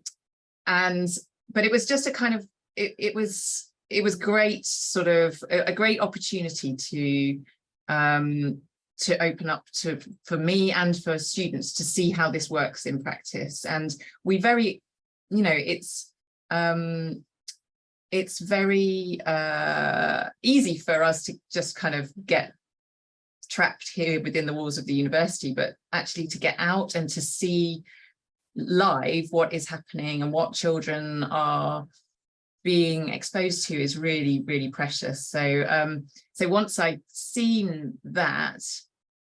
it was just a kind of, it was great, sort of a great opportunity to open up for me and for students to see how this works in practice. And we very, it's very easy for us to just kind of get trapped here within the walls of the university, but actually to get out and to see live what is happening and what children are being exposed to is really, really precious. So once I'd seen that,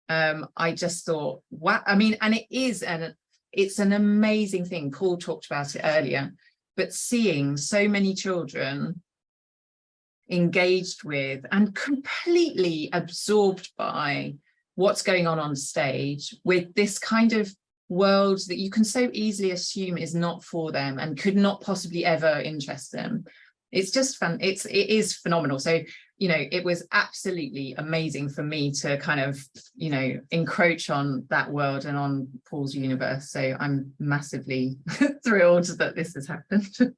I just thought, wow. I mean, and it's an amazing thing. Paul talked about it earlier, but seeing so many children engaged with and completely absorbed by what's going on stage with this kind of world that you can so easily assume is not for them and could not possibly ever interest them. It's just fun. It is phenomenal. So, it was absolutely amazing for me to kind of, encroach on that world and on Paul's universe. So I'm massively thrilled that this has happened.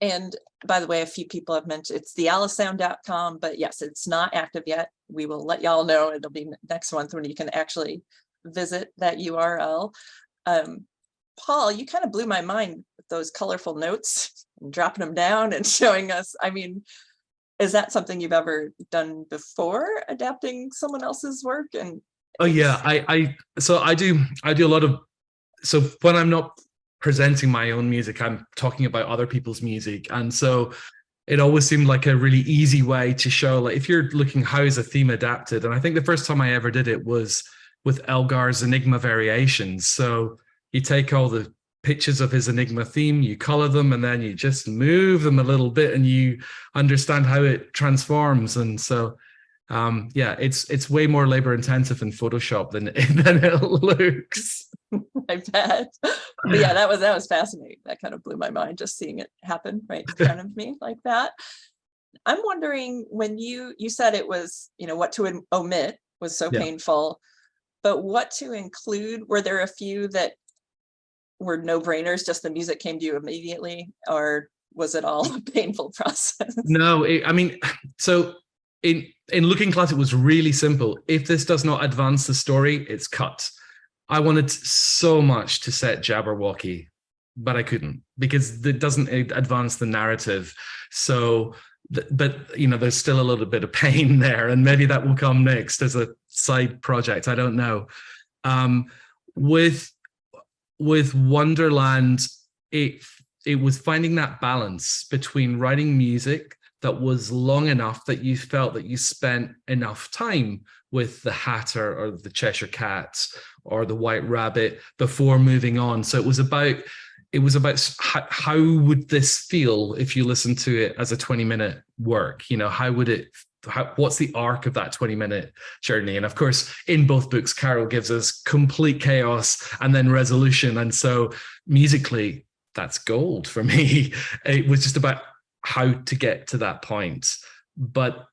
And by the way, a few people have mentioned it's thealicesound.com, but yes, it's not active yet. We will let y'all know. It'll be next month when you can actually visit that URL. Paul, you kind of blew my mind with those colorful notes, and dropping them down and showing us. I mean, is that something you've ever done before, adapting someone else's work? And
oh yeah, I do a lot of, so when I'm not presenting my own music, I'm talking about other people's music. And so it always seemed like a really easy way to show, like, if you're looking, how is a theme adapted? And I think the first time I ever did it was with Elgar's Enigma variations. So you take all the pictures of his Enigma theme, you color them, and then you just move them a little bit and you understand how it transforms. And so yeah, it's way more labor intensive in Photoshop than it looks.
I bet. But yeah, that was fascinating. That kind of blew my mind, just seeing it happen right in front of me like that. I'm wondering, when you said it was, what to omit was so painful, but what to include? Were there a few that were no-brainers, just the music came to you immediately, or was it all a painful process?
No, I mean, so in Looking Glass, it was really simple. If this does not advance the story, it's cut. I wanted so much to set Jabberwocky, but I couldn't, because it doesn't advance the narrative. So, but there's still a little bit of pain there, and maybe that will come next as a side project. I don't know. With Wonderland, it was finding that balance between writing music that was long enough that you felt that you spent enough time with the Hatter or the Cheshire Cat or the White Rabbit before moving on. So it was about how would this feel if you listen to it as a 20-minute work? How would it? What's the arc of that 20-minute journey? And of course, in both books, Carol gives us complete chaos and then resolution. And so musically, that's gold for me. It was just about how to get to that point. But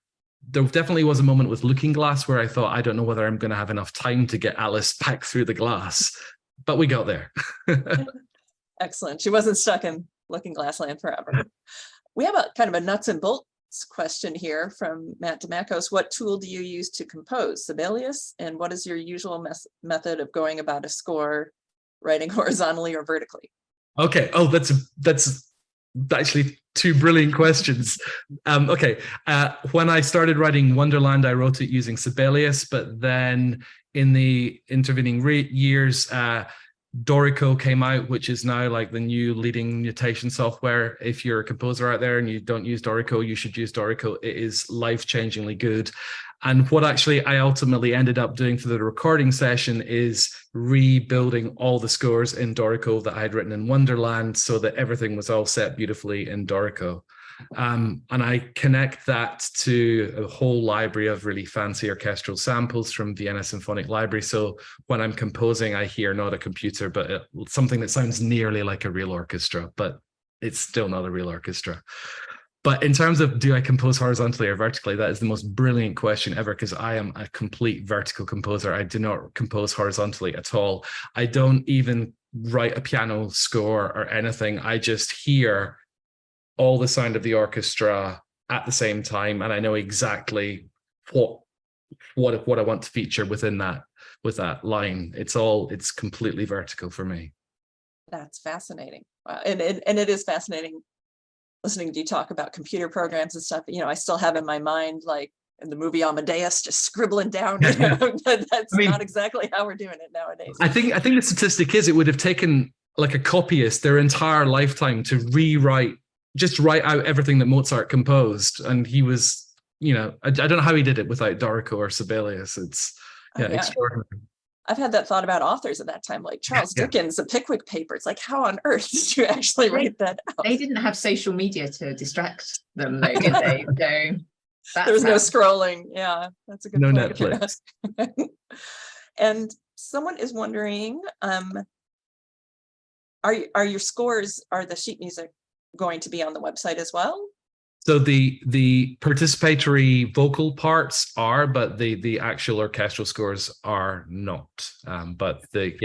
there definitely was a moment with Looking Glass where I thought, I don't know whether I'm going to have enough time to get Alice back through the glass, but we got there.
Excellent. She wasn't stuck in Looking Glass land forever. We have a kind of a nuts and bolts question here from Matt Demakos. What tool do you use to compose? Sibelius? And what is your usual method of going about a score, writing horizontally or vertically?
Okay. Oh, that's actually two brilliant questions. Okay. When I started writing Wonderland, I wrote it using Sibelius, but then in the intervening years, Dorico came out, which is now like the new leading notation software. If you're a composer out there and you don't use Dorico, you should use Dorico. It is life-changingly good. And what actually I ultimately ended up doing for the recording session is rebuilding all the scores in Dorico that I had written in Wonderland so that everything was all set beautifully in Dorico. And I connect that to a whole library of really fancy orchestral samples from Vienna Symphonic Library. So when I'm composing, I hear not a computer, but something that sounds nearly like a real orchestra, but it's still not a real orchestra. But in terms of, do I compose horizontally or vertically? That is the most brilliant question ever, because I am a complete vertical composer. I do not compose horizontally at all. I don't even write a piano score or anything. I just hear all the sound of the orchestra at the same time, and I know exactly what I want to feature within that, with that line. It's completely vertical for me.
That's fascinating. Wow. And it is fascinating listening to you talk about computer programs and stuff. I still have in my mind, like in the movie Amadeus, just scribbling down, that's not exactly how we're doing it nowadays.
I think the statistic is it would have taken like a copyist their entire lifetime to write out everything that Mozart composed. And he was, I don't know how he did it without Dorico or Sibelius. It's extraordinary.
I've had that thought about authors at that time, like Charles Dickens, the Pickwick Papers. Like, how on earth did you actually write that out?
They didn't have social media to distract them, though, did they? So
there was no scrolling. Yeah, that's a good point.
No Netflix.
And someone is wondering, are your scores, are the sheet music going to be on the website as well?
So the participatory vocal parts are, but the actual orchestral scores are not. But they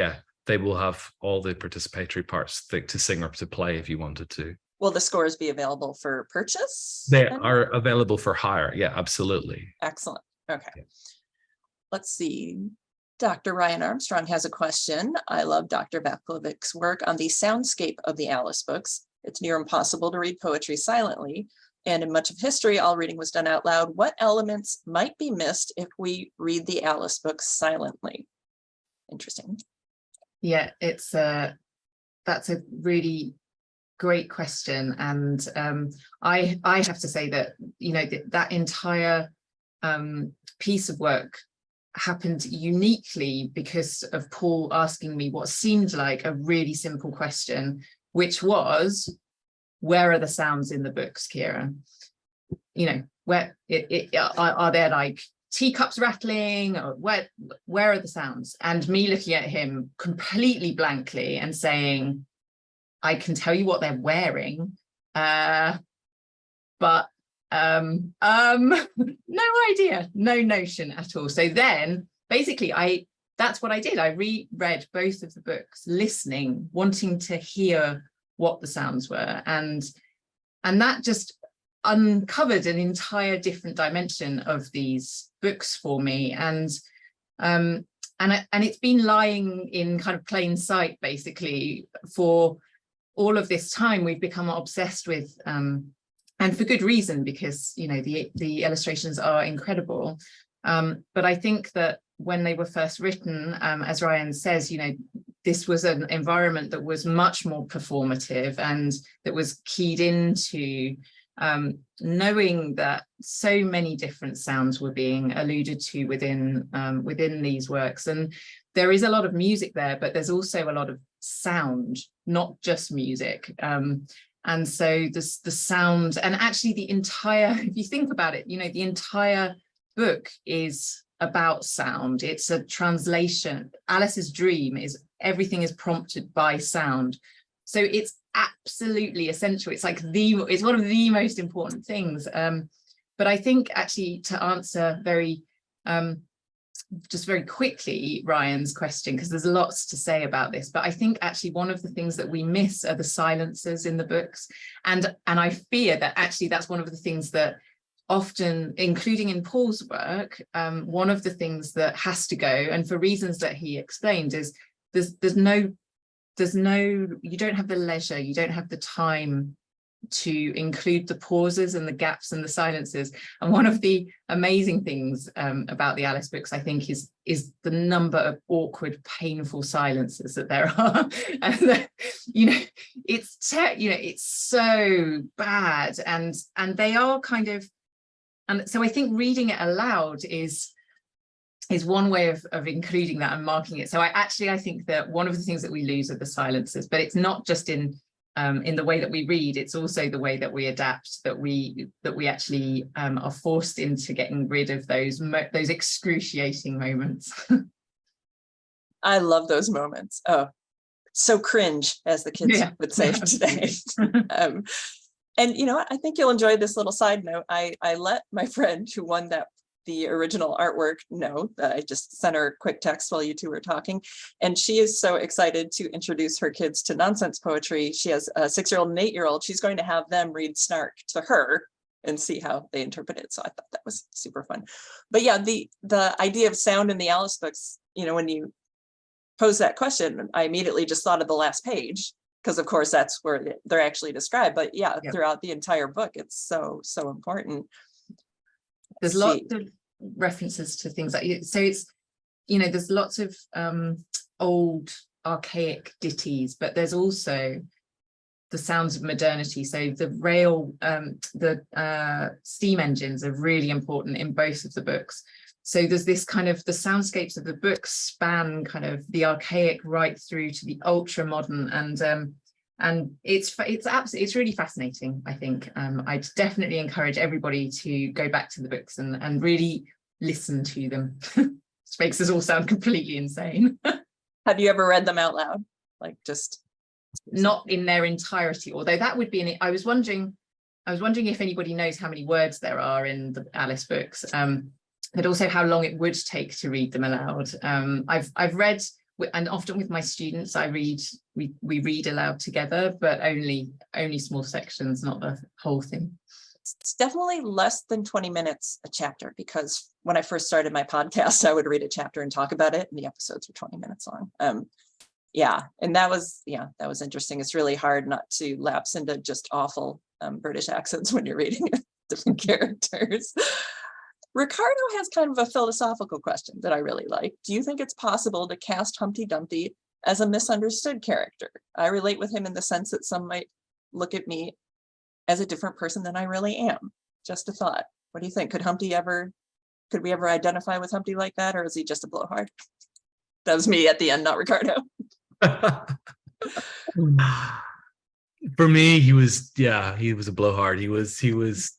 will have all the participatory parts to sing or to play if you wanted to. Will
the scores be available for purchase?
They are available for hire. Yeah, absolutely.
Excellent. Okay. Yeah. Let's see. Dr. Ryan Armstrong has a question. I love Dr. Vaclavik's work on the soundscape of the Alice books. It's near impossible to read poetry silently. And in much of history, all reading was done out loud. What elements might be missed if we read the Alice books silently? Interesting.
Yeah, that's a really great question. And I have to say that, that entire piece of work happened uniquely because of Paul asking me what seemed like a really simple question, which was, where are the sounds in the books, Kiera? Where are there like teacups rattling, or where are the sounds? And me looking at him completely blankly and saying, I can tell you what they're wearing, but no idea, no notion at all. So then basically that's what I did. I reread both of the books, listening, wanting to hear what the sounds were, and that just uncovered an entire different dimension of these books for me, and it's been lying in kind of plain sight basically for all of this time. We've become obsessed with, and for good reason, because the illustrations are incredible, but I think that when they were first written, as Ryan says, this was an environment that was much more performative and that was keyed into knowing that so many different sounds were being alluded to within these works. And there is a lot of music there, but there's also a lot of sound, not just music. And so the sound, and actually the entire, if you think about it, the entire book is about sound. It's a translation. Alice's dream is everything is prompted by sound. So it's absolutely essential. It's like it's one of the most important things. But I think actually to answer just very quickly Ryan's question, because there's lots to say about this, but I think actually one of the things that we miss are the silences in the books. And I fear that actually that's one of the things that often, including in Paul's work, one of the things that has to go, and for reasons that he explained, is there's no, you don't have the leisure, you don't have the time to include the pauses and the gaps and the silences. And one of the amazing things about the Alice books, I think, is the number of awkward, painful silences that there are. And it's so bad, and they are kind of, and so I think reading it aloud is one way of including that and marking it. So I think that one of the things that we lose are the silences, but it's not just in in the way that we read, it's also the way that we adapt, that we actually are forced into getting rid of those excruciating moments.
I love those moments. Oh, so cringe, as the kids would say today. And you know what? I think you'll enjoy this little side note. I let my friend who won the original artwork know that I just sent her a quick text while you two were talking. And she is so excited to introduce her kids to nonsense poetry. She has a 6-year-old and 8-year-old. She's going to have them read Snark to her and see how they interpret it. So I thought that was super fun. But yeah, the idea of sound in the Alice books, you know, when you pose that question, I immediately just thought of the last page, because of course that's where they're actually described. But yeah, throughout the entire book, it's so important.
There's lots of references to things like, so it's, you know, there's lots of old archaic ditties, but there's also the sounds of modernity. So the steam engines are really important in both of the books. So there's this kind of, the soundscapes of the books span kind of the archaic right through to the ultra modern, and it's really fascinating. I think I'd definitely encourage everybody to go back to the books and really listen to them, which makes us all sound completely insane.
Have you ever read them out loud? Like just
not in their entirety, although that would be I was wondering if anybody knows how many words there are in the Alice books, but also how long it would take to read them aloud. I've read, and often with my students, we read aloud together, but only small sections, not the whole thing.
It's definitely less than 20 minutes a chapter, because when I first started my podcast, I would read a chapter and talk about it, and the episodes were 20 minutes long. And that was interesting. It's really hard not to lapse into just awful British accents when you're reading different characters. Ricardo has kind of a philosophical question that I really like. Do you think it's possible to cast Humpty Dumpty as a misunderstood character? I relate with him in the sense that some might look at me as a different person than I really am. Just a thought. What do you think? Could we ever identify with Humpty like that, or is he just a blowhard? That was me at the end, not Ricardo.
For me, he was a blowhard. He was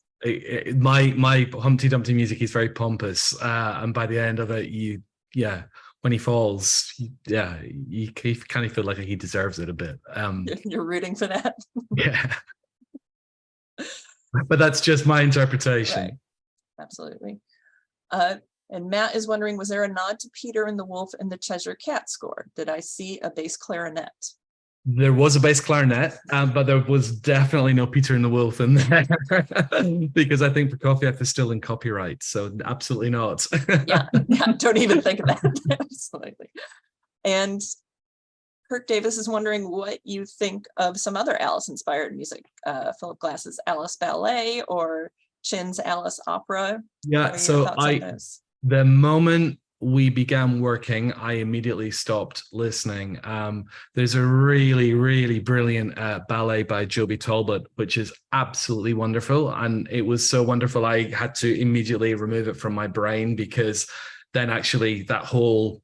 my Humpty Dumpty music is very pompous, and by the end of it, when he falls, you kind of feel like he deserves it a bit.
You're rooting for that.
Yeah, but that's just my interpretation.
Right. Absolutely. And Matt is wondering, was there a nod to Peter and the Wolf in the Cheshire Cat score? Did I see a bass clarinet?
There was a bass clarinet, but there was definitely no Peter and the Wolf in there because I think Prokofiev is still in copyright, so absolutely not.
yeah, don't even think of that. Absolutely. And Kirk Davis is wondering what you think of some other Alice-inspired music, Philip Glass's Alice Ballet or Chin's Alice Opera.
Yeah, so the moment we began working, I immediately stopped listening. There's a really, really brilliant ballet by Joby Talbot, which is absolutely wonderful. And it was so wonderful, I had to immediately remove it from my brain, because then actually that whole,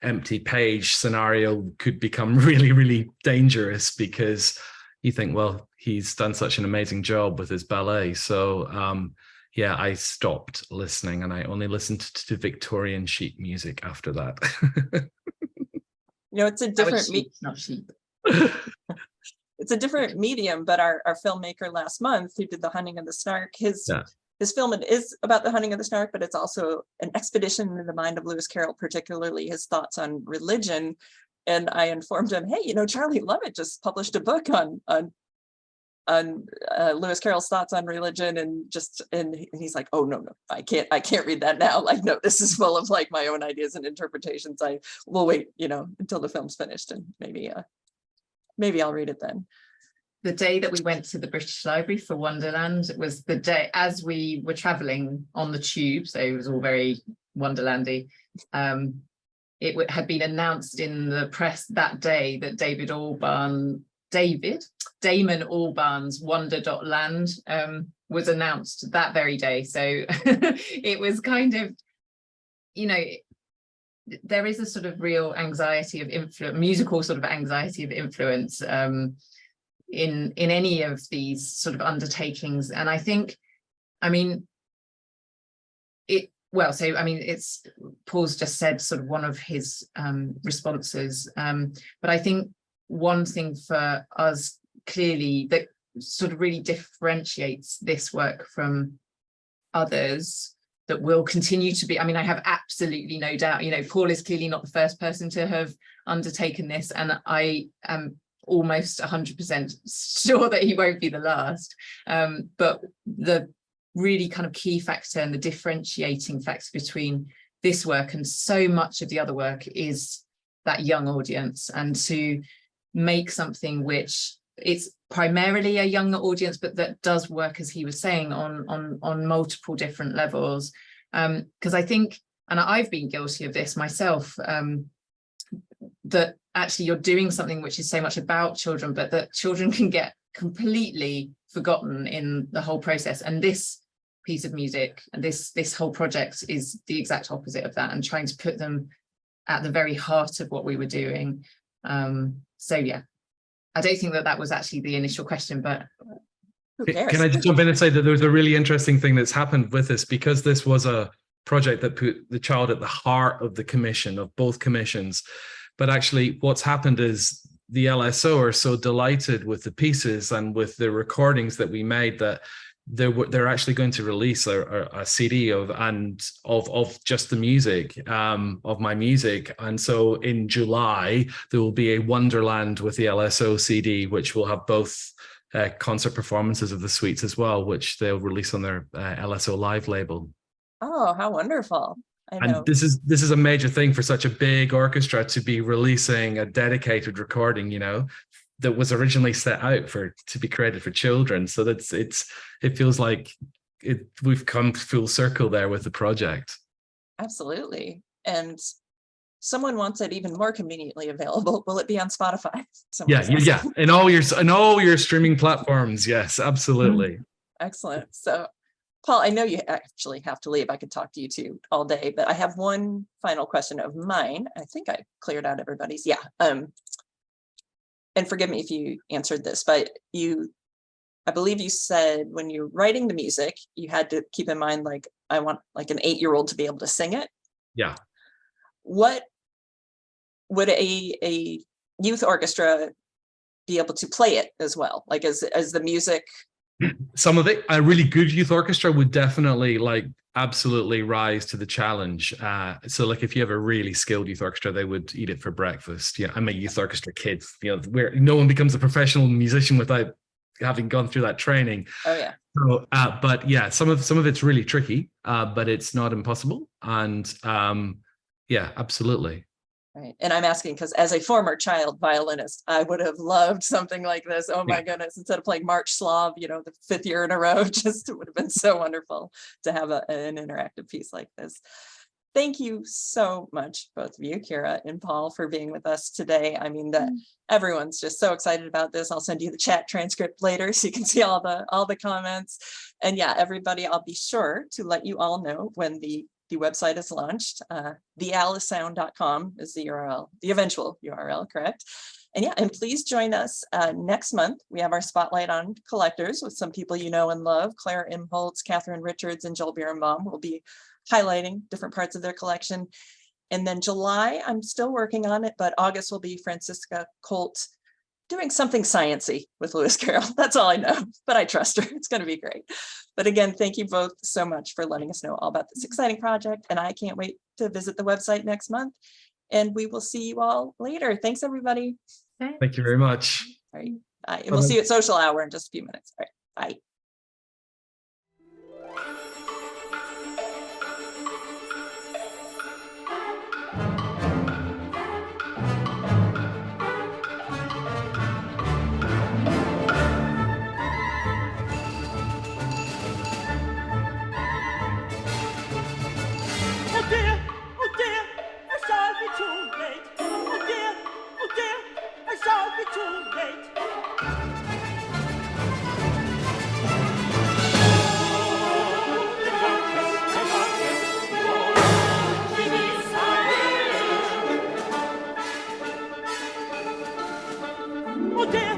empty page scenario could become really, really dangerous, because you think, well, he's done such an amazing job with his ballet. So, I stopped listening, and I only listened to Victorian sheet music after that.
It's a different
not sheep.
It's a different medium, but our filmmaker last month who did The Hunting of the Snark, his film is about the hunting of the Snark, but it's also an expedition into the mind of Lewis Carroll, particularly his thoughts on religion. And I informed him, hey, Charlie Lovett just published a book on Lewis Carroll's thoughts on religion, and he's like, oh no, I can't read that now. Like, no, this is full of like my own ideas and interpretations. I will wait, until the film's finished, and maybe I'll read it then.
The day that we went to the British Library for Wonderland was the day as we were traveling on the tube, so it was all very Wonderlandy. It had been announced in the press that day that Damon Albarn's Wonder.Land was announced that very day. So it was kind of, there is a sort of real anxiety of influence, musical sort of anxiety of influence in any of these sort of undertakings. And I think, I mean, it's Paul's just said sort of one of his responses, but I think one thing for us clearly that sort of really differentiates this work from others that will continue to be, I mean, I have absolutely no doubt, you know, Paul is clearly not the first person to have undertaken this, and I am almost 100% sure that he won't be the last. But the really kind of key factor and the differentiating factor between this work and so much of the other work is that young audience, and to make something which it's primarily a younger audience, but that does work, as he was saying, on multiple different levels. Because I think, and I've been guilty of this myself, that actually you're doing something which is so much about children, but that children can get completely forgotten in the whole process. And this piece of music and this whole project is the exact opposite of that, and trying to put them at the very heart of what we were doing. So yeah, I don't think that was actually the initial question, but
can I just jump in and say that there was a really interesting thing that's happened with this, because this was a project that put the child at the heart of the commission, of both commissions. But actually what's happened is the LSO are so delighted with the pieces and with the recordings that we made that they're actually going to release a CD of just the music, of my music. And so in July, there will be a Wonderland with the LSO CD, which will have both concert performances of the suites as well, which they'll release on their LSO Live label.
Oh, how wonderful. I know.
And this is a major thing for such a big orchestra to be releasing a dedicated recording, you know, that was originally set out to be created for children. So it feels like we've come full circle there with the project. Absolutely.
And someone wants it even more conveniently available. Will it be on Spotify?
Yeah. In all your streaming platforms. Yes, absolutely.
Excellent. So Paul, I know you actually have to leave. I could talk to you two all day, but I have one final question of mine. I think I cleared out everybody's. Yeah. And forgive me if you answered this, but I believe you said when you're writing the music, you had to keep in mind, like, I want like an 8-year-old to be able to sing it.
Yeah.
What would a youth orchestra be able to play it as well? Like as the music?
Some of it, a really good youth orchestra would definitely absolutely rise to the challenge. So like if you have a really skilled youth orchestra, they would eat it for breakfast. Yeah, I'm a youth orchestra kid, you know, where no one becomes a professional musician without having gone through that training.
Oh yeah.
So, but yeah, some of it's really tricky, but it's not impossible. And yeah, absolutely.
Right. And I'm asking because as a former child violinist, I would have loved something like this. Oh my goodness, instead of playing March Slav, you know, the 5th year in a row, just it would have been so wonderful to have an interactive piece like this. Thank you so much, both of you, Kiera and Paul, for being with us today. I mean, everyone's just so excited about this. I'll send you the chat transcript later so you can see all the comments. And yeah, everybody, I'll be sure to let you all know when the website is launched. thealicesound.com is the URL, the eventual URL, correct? And yeah, and please join us next month. We have our spotlight on collectors with some people you know and love. Claire Imholtz, Catherine Richards, and Joel Birnbaum will be highlighting different parts of their collection. And then July, I'm still working on it, but August will be Francisca Colt doing something sciencey with Lewis Carroll. That's all I know, but I trust her. It's going to be great. But again, thank you both so much for letting us know all about this exciting project. And I can't wait to visit the website next month. And we will see you all later. Thanks, everybody.
Thank you very much.
All right. Bye. And we'll see you at Social Hour in just a few minutes. All right. Bye.
Oh dear,